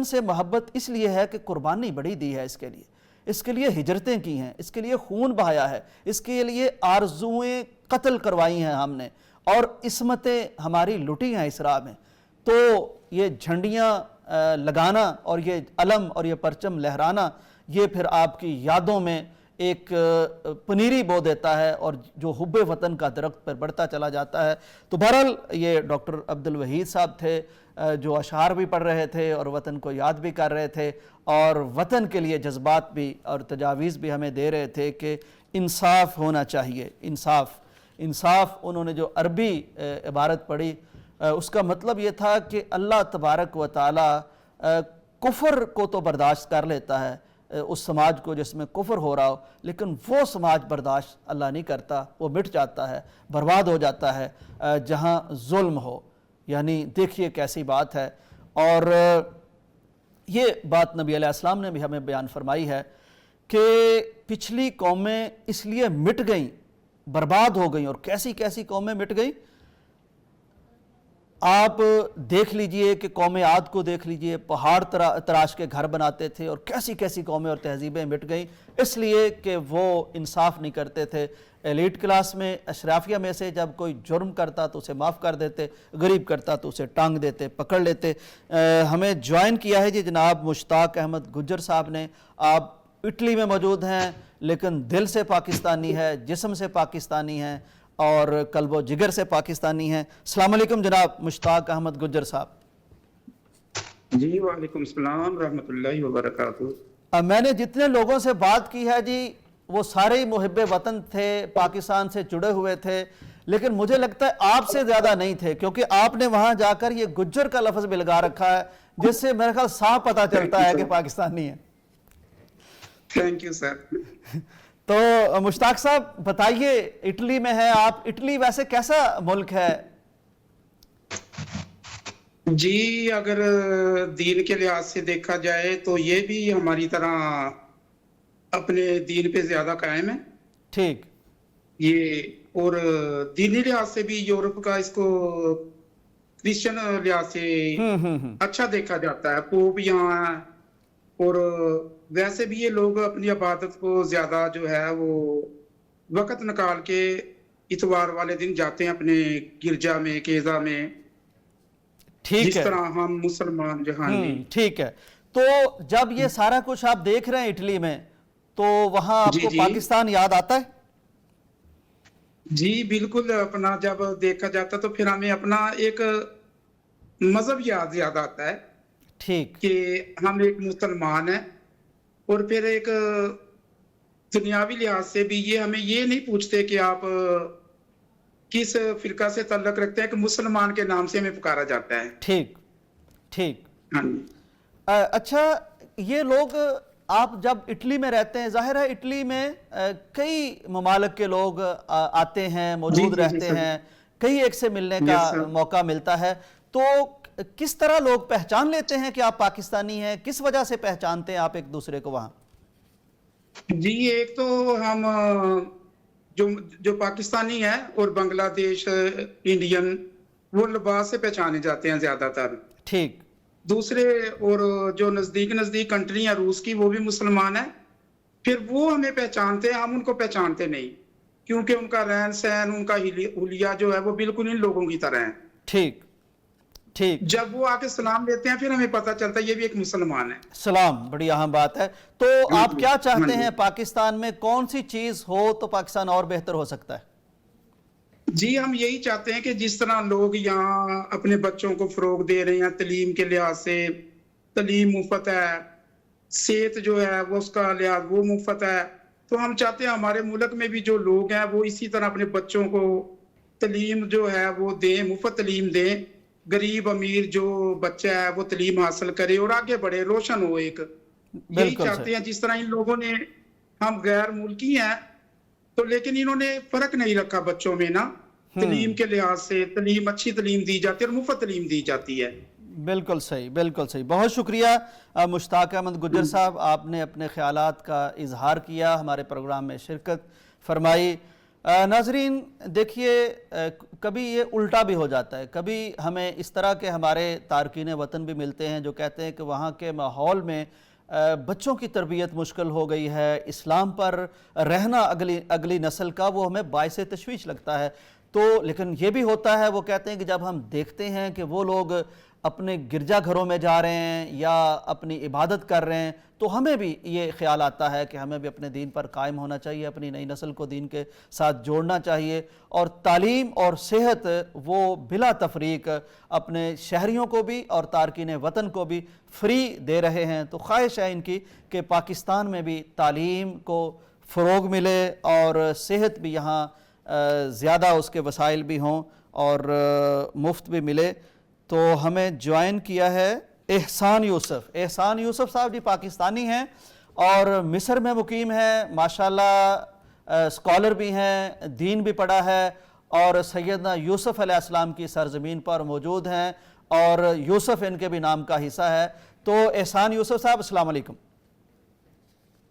سے محبت اس لیے ہے کہ قربانی بڑی دی ہے اس کے لیے ہجرتیں کی ہیں، اس کے لیے خون بہایا ہے، اس کے لیے آرزویں قتل کروائی ہیں ہم نے، اور عصمتیں ہماری لٹی ہیں اس راہ میں. تو یہ جھنڈیاں لگانا اور یہ علم اور یہ پرچم لہرانا، یہ پھر آپ کی یادوں میں ایک پنیری بو دیتا ہے اور جو حب وطن کا درخت پر بڑھتا چلا جاتا ہے. تو بہرحال یہ ڈاکٹر عبدالوحید صاحب تھے جو اشعار بھی پڑھ رہے تھے اور وطن کو یاد بھی کر رہے تھے اور وطن کے لیے جذبات بھی اور تجاویز بھی ہمیں دے رہے تھے کہ انصاف ہونا چاہیے. انصاف انصاف انہوں نے جو عربی عبارت پڑھی اس کا مطلب یہ تھا کہ اللہ تبارک و تعالی کفر کو تو برداشت کر لیتا ہے اس سماج کو جس میں کفر ہو رہا ہو، لیکن وہ سماج برداشت اللہ نہیں کرتا، وہ مٹ جاتا ہے، برباد ہو جاتا ہے جہاں ظلم ہو۔ یعنی دیکھیے کیسی بات ہے، اور یہ بات نبی علیہ السلام نے بھی ہمیں بیان فرمائی ہے کہ پچھلی قومیں اس لیے مٹ گئیں، برباد ہو گئیں، اور کیسی کیسی قومیں مٹ گئیں۔ آپ دیکھ لیجئے کہ قوم عاد کو دیکھ لیجئے، پہاڑ تراش کے گھر بناتے تھے، اور کیسی کیسی قومیں اور تہذیبیں مٹ گئیں، اس لیے کہ وہ انصاف نہیں کرتے تھے۔ ایلیٹ کلاس میں، اشرافیہ میں سے جب کوئی جرم کرتا تو اسے معاف کر دیتے، غریب کرتا تو اسے ٹانگ دیتے، پکڑ لیتے۔ ہمیں جوائن کیا ہے جی جناب مشتاق احمد گجر صاحب نے۔ آپ اٹلی میں موجود ہیں لیکن دل سے پاکستانی ہے، جسم سے پاکستانی ہیں، اور قلب و جگر سے پاکستانی ہیں۔ السلام علیکم جناب مشتاق احمد گجر صاحب۔ جی وعلیکم السلام رحمۃ اللہ وبرکاتہ۔ میں نے جتنے لوگوں سے بات کی ہے جی وہ سارے ہی محب وطن تھے، پاکستان سے جڑے ہوئے تھے، لیکن مجھے لگتا ہے آپ سے زیادہ نہیں تھے، کیونکہ آپ نے وہاں جا کر یہ گجر کا لفظ بھی لگا رکھا ہے، جس سے میرے خیال صاف پتہ چلتا ہے کہ پاکستانی ہے۔ Thank you sir. تو مشتاق صاحب بتائیے، اٹلی میں ہیں آپ، اٹلی ویسے کیسا ملک ہے؟ جی اگر دین کے لحاظ سے دیکھا جائے تو یہ بھی ہماری طرح اپنے دین پہ زیادہ قائم ہے۔ ٹھیک۔ یہ اور دینی لحاظ سے بھی یورپ کا اس کو کرسچن لحاظ سے اچھا دیکھا جاتا ہے، پوپ یہاں ہے، اور ویسے بھی یہ لوگ اپنی عبادت کو زیادہ جو ہے وہ وقت نکال کے اتوار والے دن جاتے ہیں اپنے گرجا میں، کیزا میں، جس طرح ہم مسلمان جہاں بھی۔ ٹھیک ہے، تو جب یہ سارا کچھ آپ دیکھ رہے ہیں اٹلی میں، تو وہاں آپ کو پاکستان یاد آتا ہے؟ جی بالکل، اپنا جب دیکھا جاتا تو پھر ہمیں اپنا ایک مذہب یاد آتا ہے۔ ٹھیک، کہ ہم ایک مسلمان ہیں، اور پھر ایک دنیاوی لحاظ سے بھی یہ ہمیں یہ نہیں پوچھتے کہ آپ کس فرقہ سے تعلق رکھتے ہیں، کہ مسلمان کے نام سے ہمیں پکارا جاتا ہے۔ ٹھیک ٹھیک۔ ہاں جی۔ اچھا، یہ لوگ آپ جب اٹلی میں رہتے ہیں، ظاہر ہے اٹلی میں کئی ممالک کے لوگ آتے ہیں، موجود رہتے ہیں، کئی ایک سے ملنے کا موقع ملتا ہے، تو کس طرح لوگ پہچان لیتے ہیں کہ آپ پاکستانی ہیں؟ کس وجہ سے پہچانتے ہیں آپ ایک دوسرے کو وہاں؟ جی ایک تو ہم جو پاکستانی ہیں اور بنگلہ دیش انڈین، وہ لباس سے پہچانے جاتے ہیں زیادہ تر۔ ٹھیک۔ دوسرے اور جو نزدیک کنٹری ہیں روس کی، وہ بھی مسلمان ہیں، پھر وہ ہمیں پہچانتے ہیں، ہم ان کو پہچانتے نہیں، کیونکہ ان کا رہن سہن، ان کا حلیہ جو ہے وہ بالکل ان لوگوں کی طرح ہے۔ ٹھیک ٹھیک۔ جب وہ آ کے سلام لیتے ہیں پھر ہمیں پتہ چلتا ہے یہ بھی ایک مسلمان ہے۔ سلام بڑی اہم بات ہے۔ تو آپ کیا چاہتے ہیں پاکستان میں کون سی چیز ہو تو پاکستان اور بہتر ہو سکتا ہے؟ جی ہم یہی چاہتے ہیں کہ جس طرح لوگ یہاں اپنے بچوں کو فروغ دے رہے ہیں، تعلیم کے لحاظ سے تعلیم مفت ہے، صحت جو ہے وہ اس کا لحاظ وہ مفت ہے، تو ہم چاہتے ہیں ہمارے ملک میں بھی جو لوگ ہیں وہ اسی طرح اپنے بچوں کو تعلیم جو ہے وہ دیں، مفت تعلیم دیں، غریب امیر جو بچہ ہے وہ تعلیم حاصل کرے اور آگے بڑھے، روشن ہو۔ ایک یہی چاہتے ہیں، جس طرح ان لوگوں نے، ہم غیر ملکی ہیں تو لیکن انہوں نے فرق نہیں رکھا بچوں میں نا، تعلیم کے لحاظ سے تعلیم، اچھی تعلیم دی جاتی ہے اور مفت تعلیم دی جاتی ہے۔ بالکل صحیح، بالکل صحیح۔ بہت شکریہ مشتاق احمد گجر صاحب، آپ نے اپنے خیالات کا اظہار کیا، ہمارے پروگرام میں شرکت فرمائی۔ ناظرین دیکھیے، کبھی یہ الٹا بھی ہو جاتا ہے، کبھی ہمیں اس طرح کے ہمارے تارکین وطن بھی ملتے ہیں جو کہتے ہیں کہ وہاں کے ماحول میں بچوں کی تربیت مشکل ہو گئی ہے، اسلام پر رہنا اگلی نسل کا وہ ہمیں باعث تشویش لگتا ہے۔ تو لیکن یہ بھی ہوتا ہے، وہ کہتے ہیں کہ جب ہم دیکھتے ہیں کہ وہ لوگ اپنے گرجا گھروں میں جا رہے ہیں یا اپنی عبادت کر رہے ہیں، تو ہمیں بھی یہ خیال آتا ہے کہ ہمیں بھی اپنے دین پر قائم ہونا چاہیے، اپنی نئی نسل کو دین کے ساتھ جوڑنا چاہیے، اور تعلیم اور صحت وہ بلا تفریق اپنے شہریوں کو بھی اور تارکین وطن کو بھی فری دے رہے ہیں۔ تو خواہش ہے ان کی کہ پاکستان میں بھی تعلیم کو فروغ ملے اور صحت بھی یہاں زیادہ اس کے وسائل بھی ہوں اور مفت بھی ملے. تو ہمیں جوائن کیا ہے احسان یوسف. احسان یوسف صاحب جی پاکستانی ہیں اور مصر میں مقیم ہیں, ماشاءاللہ اسکالر بھی ہیں, دین بھی پڑھا ہے اور سیدنا یوسف علیہ السلام کی سرزمین پر موجود ہیں اور یوسف ان کے بھی نام کا حصہ ہے. تو احسان یوسف صاحب السلام علیکم.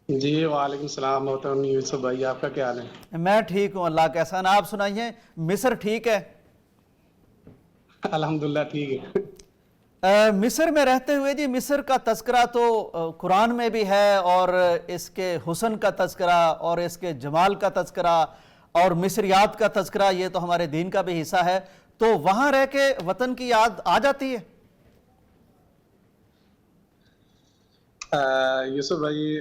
جی وعلیکم السلام محترم یوسف بھائی, آپ کا کیا حال ہے؟ میں ٹھیک ہوں اللہ کا احسان. آپ سنائیے مصر ٹھیک ہے؟ الحمدللہ ٹھیک ہے. مصر میں رہتے ہوئے جی مصر کا تذکرہ تو قرآن میں بھی ہے اور اس کے حسن کا تذکرہ اور اس کے جمال کا تذکرہ اور مصریات کا تذکرہ, یہ تو ہمارے دین کا بھی حصہ ہے. تو وہاں رہ کے وطن کی یاد آ جاتی ہے؟ یوسف بھائی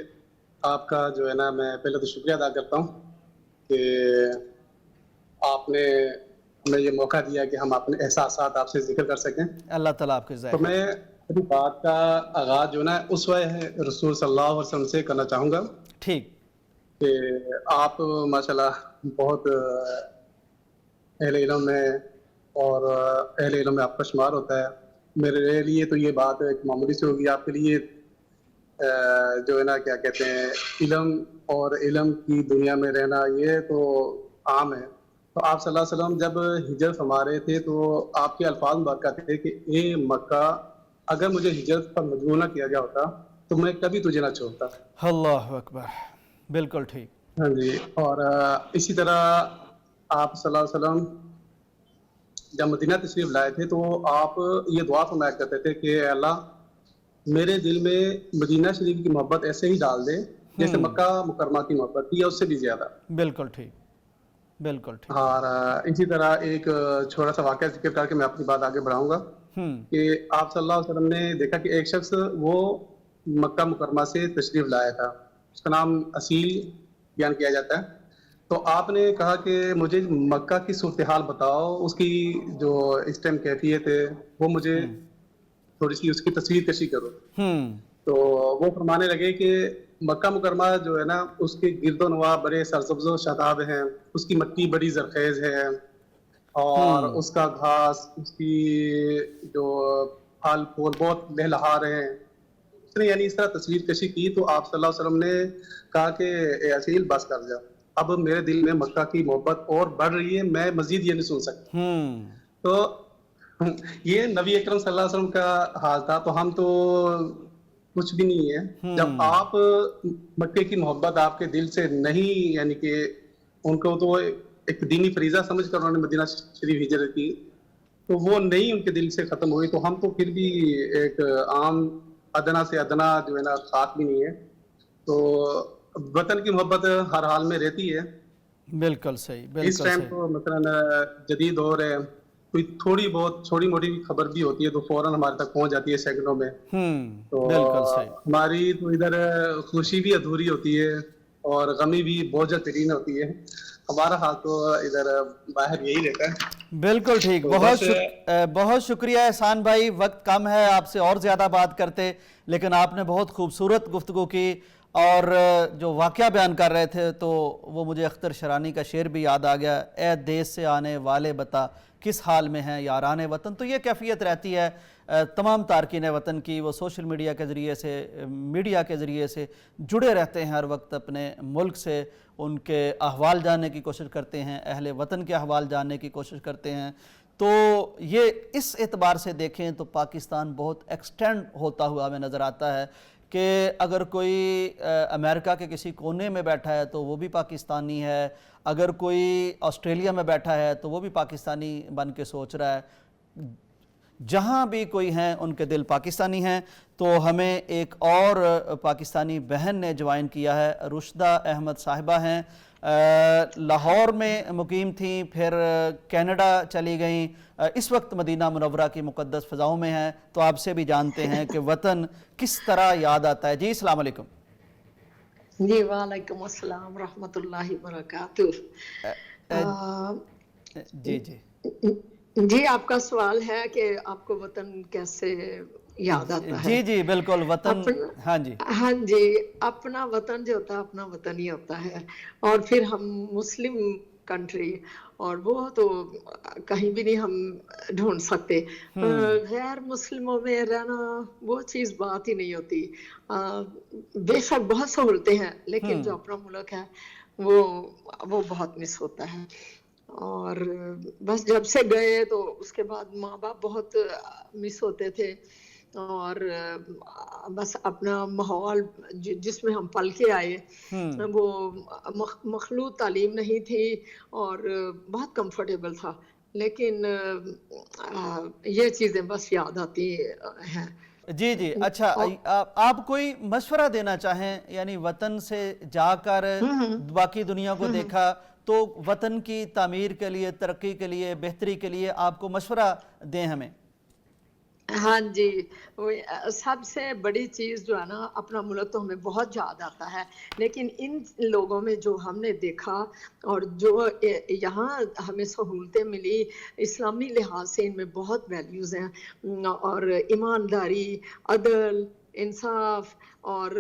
آپ کا جو ہے نا, میں پہلے تو شکریہ ادا کرتا ہوں کہ آپ نے ہمیں یہ موقع دیا کہ ہم اپنے احساسات آپ سے ذکر کر سکیں. اللہ تعالیٰ آپ کے ذائقہ. تو میں اپنی بات کا آغاز جو نا اسوہ رسول صلی اللہ علیہ وسلم سے کرنا چاہوں گا. ٹھیک. کہ آپ ماشاءاللہ بہت اہل علم میں اور اہل علم میں آپ کا شمار ہوتا ہے. میرے لیے تو یہ بات ایک معمولی سے ہوگی, آپ کے لیے جو ہے نا کیا کہتے ہیں علم اور علم کی دنیا میں رہنا یہ تو عام ہے. تو آپ صلی اللہ علیہ وسلم جب ہجرت فرما رہے تھے تو آپ کے الفاظ مبارکہ تھے کہ اے مکہ, اگر مجھے ہجرت پر مجبور نہ کیا گیا ہوتا تو میں کبھی تجھے نہ چھوڑتا. اللہ اکبر, بالکل ٹھیک. ہاں جی. اور اسی طرح آپ صلی اللہ علیہ وسلم جب مدینہ تشریف لائے تھے تو آپ یہ دعا فرمایا کرتے تھے کہ اے اللہ میرے دل میں مدینہ شریف کی محبت ایسے ہی ڈال دے جیسے مکہ مکرمہ کی محبت تھی یا اس سے بھی زیادہ. بالکل ٹھیک, بالکل ٹھیک. اور اسی طرح ایک چھوٹا سا واقعہ ذکر کر کے میں اپنی بات آگے بڑھاؤں گا کہ آپ صلی اللہ علیہ وسلم نے دیکھا کہ ایک شخص وہ مکہ مکرمہ سے تشریف لایا تھا, اس کا نام اسیل بیان کیا جاتا ہے. تو آپ نے کہا کہ مجھے مکہ کی صورتحال بتاؤ, اس کی جو اس ٹائم کیفیت ہے وہ مجھے تھوڑی سی اس کی تصویر کشی کرو. تو وہ فرمانے لگے کہ مکہ مکرمہ جو ہے نا اس کے گرد و نواح بڑے سرسبز و شاداب ہیں, اس کی مٹی بڑی زرخیز ہے اور اس کا گھاس, اس کی جو پھل پھول بہت لہلہا رہے ہیں. اس نے یعنی اس طرح تصویر کشی کی. تو آپ صلی اللہ علیہ وسلم نے کہا کہ اے اسیل بس کر جا, اب میرے دل میں مکہ کی محبت اور بڑھ رہی ہے, میں مزید یہ نہیں سن سکتا. تو یہ نبی اکرم صلی اللہ علیہ وسلم کا حال تھا. تو ہم تو کچھ بھی نہیں ہے. جب آپ مکے کی محبت آپ کے دل سے نہیں, یعنی کہ ان کو تو ایک دینی فریضہ سمجھ کر انہوں نے مدینہ شریف ہجرت کی, تو وہ نہیں ان کے دل سے ختم ہوئی. تو ہم تو پھر بھی ایک عام ادنا سے ادنا جو ہے نا خاک بھی نہیں ہے. تو وطن کی محبت ہر حال میں رہتی ہے. بالکل صحیح, بالکل اس ٹائم تو مثلا جدید دور ہے, کوئی تھوڑی بہت چھوٹی موٹی خبر بھی ہوتی ہے تو فوراً ہمارے تک پہنچ جاتی ہے سیکنڈوں میں. تو ہماری تو ادھر خوشی بھی ادھوری ہوتی ہے اور غمی بھی بوجھ ترین ہوتی ہے. ہمارا حال تو ادھر باہر یہی رہتا ہے. بالکل ٹھیک. بہت شکریہ احسان بھائی, وقت کم ہے, آپ سے اور زیادہ بات کرتے, لیکن آپ نے بہت خوبصورت گفتگو کی اور جو واقعہ بیان کر رہے تھے تو وہ مجھے اختر شرانی کا شعر بھی یاد آ گیا, اے دیس سے آنے والے بتا کس حال میں ہیں یاران وطن. تو یہ کیفیت رہتی ہے تمام تارکین وطن کی, وہ سوشل میڈیا کے ذریعے سے, میڈیا کے ذریعے سے جڑے رہتے ہیں ہر وقت اپنے ملک سے, ان کے احوال جاننے کی کوشش کرتے ہیں, اہل وطن کے احوال جاننے کی کوشش کرتے ہیں. تو یہ اس اعتبار سے دیکھیں تو پاکستان بہت ایکسٹینڈ ہوتا ہوا ہمیں نظر آتا ہے کہ اگر کوئی امریکہ کے کسی کونے میں بیٹھا ہے تو وہ بھی پاکستانی ہے, اگر کوئی آسٹریلیا میں بیٹھا ہے تو وہ بھی پاکستانی بن کے سوچ رہا ہے. جہاں بھی کوئی ہیں ان کے دل پاکستانی ہیں. تو ہمیں ایک اور پاکستانی بہن نے جوائن کیا ہے, رشدہ احمد صاحبہ ہیں, لاہور میں مقیم تھیں, پھر کینیڈا چلی گئیں, اس وقت مدینہ منورہ کی مقدس فضاؤں میں ہیں. تو آپ سے بھی جانتے ہیں کہ وطن کس طرح یاد آتا ہے. جی السلام علیکم. جی وعلیکم السلام رحمۃ اللہ وبرکاتہ. جی جی جی آپ کا سوال ہے کہ آپ کو وطن کیسے یاد آتا ہے. جی جی بالکل, وطن, ہاں جی ہاں جی, اپنا وطن جو ہوتا ہے اپنا وطن ہی ہوتا ہے. اور پھر ہم مسلم کنٹری اور وہ تو کہیں بھی نہیں ہم ڈھونڈ سکتے. غیر مسلموں میں رہنا وہ چیز بات ہی نہیں ہوتی. بے شک بہت سہولتیں ہیں لیکن جو اپنا ملک ہے وہ بہت مس ہوتا ہے. اور بس جب سے گئے تو اس کے بعد ماں باپ بہت مس ہوتے تھے اور بس اپنا ماحول جس میں ہم پل کے آئے وہ مخلوط تعلیم نہیں تھی اور بہت کمفرٹیبل تھا. لیکن یہ چیزیں بس یاد آتی ہیں. جی اچھا آپ کوئی مشورہ دینا چاہیں یعنی وطن سے جا کر باقی دنیا کو دیکھا تو وطن کی تعمیر کے لیے ترقی کے لیے بہتری کے لیے آپ کو مشورہ دیں ہمیں؟ ہاں جی سب سے بڑی چیز جو ہے نا اپنا ملک تو ہمیں بہت یاد آتا ہے لیکن ان لوگوں میں جو ہم نے دیکھا اور جو یہاں ہمیں سہولتیں ملی اسلامی لحاظ سے ان میں بہت ویلیوز ہیں اور ایمانداری عدل انصاف اور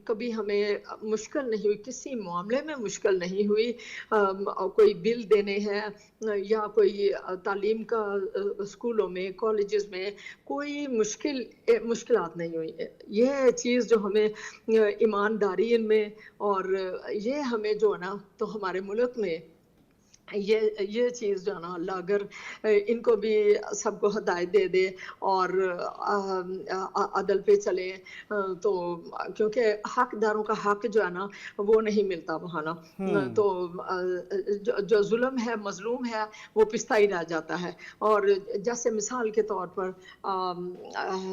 کبھی ہمیں مشکل نہیں ہوئی کسی معاملے میں مشکل نہیں ہوئی. کوئی بل دینے ہیں یا کوئی تعلیم کا اسکولوں میں کالجز میں کوئی مشکلات نہیں ہوئی. یہ چیز جو ہمیں ایمانداری ان میں اور یہ ہمیں جو ہے نا تو ہمارے ملک میں یہ چیز جو ہے نا اللہ اگر ان کو بھی سب کو ہدایت دے دے اور عدل پہ چلیں تو کیونکہ حقداروں کا حق جو ہے نا وہ نہیں ملتا وہاں نا تو جو ظلم ہے مظلوم ہے وہ پستا ہی رہ جاتا ہے. اور جیسے مثال کے طور پر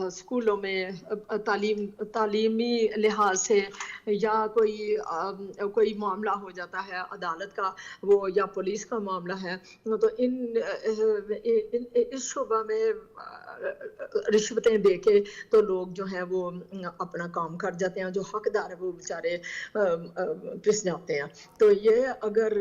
اسکولوں میں تعلیمی لحاظ سے یا کوئی معاملہ ہو جاتا ہے عدالت کا وہ یا پولیس کا معاملہ ہے تو اس شعبہ میں رشوتیں دے کے تو لوگ جو ہیں وہ اپنا کام کر جاتے ہیں جو حقدار ہے وہ بیچارے پس جاتے ہیں. تو یہ اگر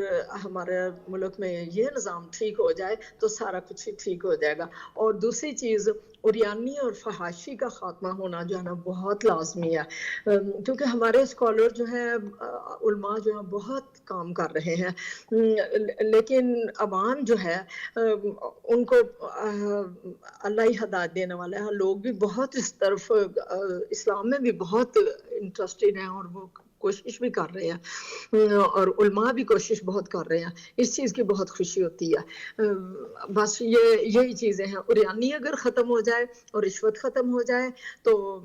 ہمارے ملک میں یہ نظام ٹھیک ہو جائے تو سارا کچھ ہی ٹھیک ہو جائے گا. اور دوسری چیز عریانی اور فحاشی کا خاتمہ ہونا جو ہے نا بہت لازمی ہے کیونکہ ہمارے اسکالر جو ہیں علماء جو ہیں بہت کام کر رہے ہیں لیکن عوام جو ہے ان کو اللہ ہی ہدایت دینے والا ہے. لوگ بھی بہت اس طرف اسلام میں بھی بہت انٹرسٹڈ ہیں اور وہ کوشش بھی کر رہے ہیں اور علماء بھی کوشش بہت کر رہے ہیں. اس چیز کی بہت خوشی ہوتی ہے. بس یہی چیزیں ہیں. عریانی اگر ختم ہو جائے اور رشوت ختم ہو جائے تو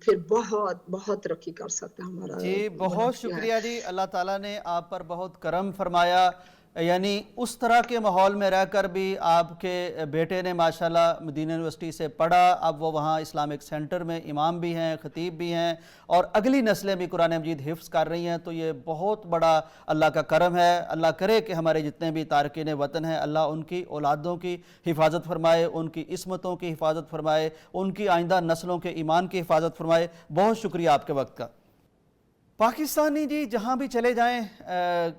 پھر بہت بہت ترقی کر سکتا ہے ہمارا. جی بہت شکریہ جی. اللہ تعالیٰ نے آپ پر بہت کرم فرمایا یعنی اس طرح کے ماحول میں رہ کر بھی آپ کے بیٹے نے ماشاءاللہ مدینہ یونیورسٹی سے پڑھا. اب وہ وہاں اسلامک سینٹر میں امام بھی ہیں خطیب بھی ہیں اور اگلی نسلیں بھی قرآن مجید حفظ کر رہی ہیں. تو یہ بہت بڑا اللہ کا کرم ہے. اللہ کرے کہ ہمارے جتنے بھی تارکین وطن ہیں اللہ ان کی اولادوں کی حفاظت فرمائے ان کی عصمتوں کی حفاظت فرمائے ان کی آئندہ نسلوں کے ایمان کی حفاظت فرمائے. بہت شکریہ آپ کے وقت کا. پاکستانی جی جہاں بھی چلے جائیں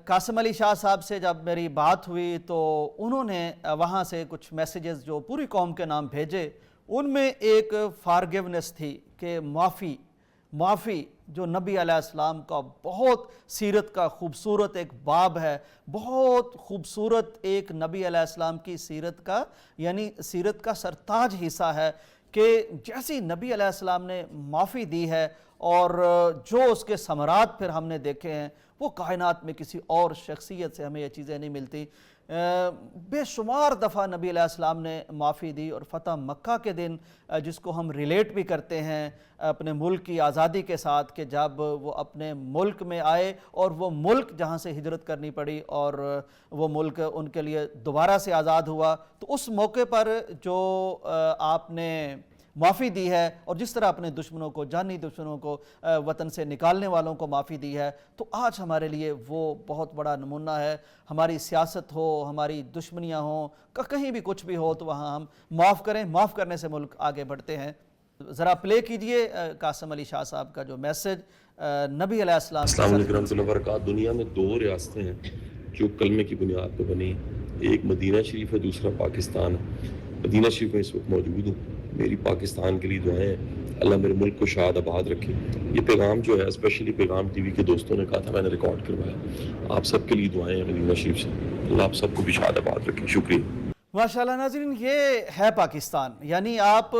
قاسم علی شاہ صاحب سے جب میری بات ہوئی تو انہوں نے وہاں سے کچھ میسیجز جو پوری قوم کے نام بھیجے. ان میں ایک فارگیونیس تھی کہ معافی جو نبی علیہ السلام کا بہت سیرت کا خوبصورت ایک باب ہے بہت خوبصورت ایک نبی علیہ السلام کی سیرت کا یعنی سیرت کا سرتاج حصہ ہے کہ جیسی نبی علیہ السلام نے معافی دی ہے اور جو اس کے ثمرات پھر ہم نے دیکھے ہیں وہ کائنات میں کسی اور شخصیت سے ہمیں یہ چیزیں نہیں ملتی. بے شمار دفعہ نبی علیہ السلام نے معافی دی اور فتح مکہ کے دن جس کو ہم ریلیٹ بھی کرتے ہیں اپنے ملک کی آزادی کے ساتھ کہ جب وہ اپنے ملک میں آئے اور وہ ملک جہاں سے ہجرت کرنی پڑی اور وہ ملک ان کے لیے دوبارہ سے آزاد ہوا تو اس موقع پر جو آپ نے معافی دی ہے اور جس طرح اپنے دشمنوں کو جانی دشمنوں کو وطن سے نکالنے والوں کو معافی دی ہے تو آج ہمارے لیے وہ بہت بڑا نمونہ ہے. ہماری سیاست ہو ہماری دشمنیاں ہوں کہیں بھی کچھ بھی ہو تو وہاں ہم معاف کریں. معاف کرنے سے ملک آگے بڑھتے ہیں. ذرا پلے کیجئے قاسم علی شاہ صاحب کا جو میسج نبی علیہ السلام. السلام علیکم ورحمۃ اللہ وبرکاتہ. دنیا میں 2 ریاستیں ہیں جو کلمے کی بنیاد پہ بنی. ایک مدینہ شریف ہے دوسرا پاکستان. مدینہ شریف میں اس وقت موجود ہوں. میری پاکستان کے لیے دعائیں ہیں اللہ میرے ملک کو شاد آباد رکھے. یہ پیغام جو ہے اسپیشلی پیغام ٹی وی کے دوستوں نے کہا تھا, میں نے ریکارڈ کروایا. آپ سب کے لیے دعائیں ہیں مدینہ شریف سے, اللہ آپ سب کو بھی شاد آباد رکھے. شکریہ. ماشاءاللہ ناظرین, یہ ہے پاکستان. یعنی آپ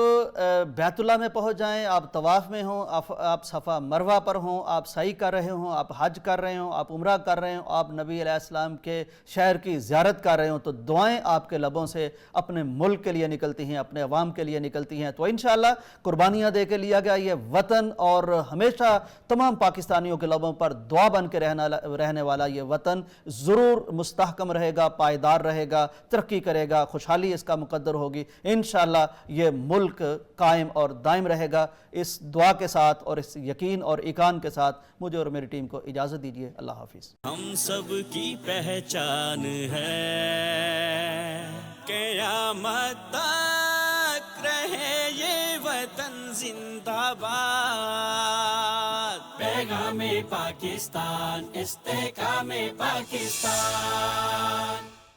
بیت اللہ میں پہنچ جائیں, آپ طواف میں ہوں, آپ صفا مروہ پر ہوں, آپ سعی کر رہے ہوں, آپ حج کر رہے ہوں, آپ عمرہ کر رہے ہوں, آپ نبی علیہ السلام کے شہر کی زیارت کر رہے ہوں, تو دعائیں آپ کے لبوں سے اپنے ملک کے لیے نکلتی ہیں, اپنے عوام کے لیے نکلتی ہیں. تو انشاءاللہ قربانیاں دے کے لیا گیا یہ وطن, اور ہمیشہ تمام پاکستانیوں کے لبوں پر دعا بن کے رہنے والا یہ وطن ضرور مستحکم رہے گا, پائیدار رہے گا, ترقی کرے گا, خوشحالی اس کا مقدر ہوگی. انشاءاللہ یہ ملک قائم اور دائم رہے گا. اس دعا کے ساتھ اور اس یقین اور ایقان کے ساتھ مجھے اور میری ٹیم کو اجازت دیجیے. اللہ حافظ. ہم سب کی پہچان ہے, قیامت تک رہے یہ وطن زندہ باد. پیغام پاکستان, استحکام پاکستان.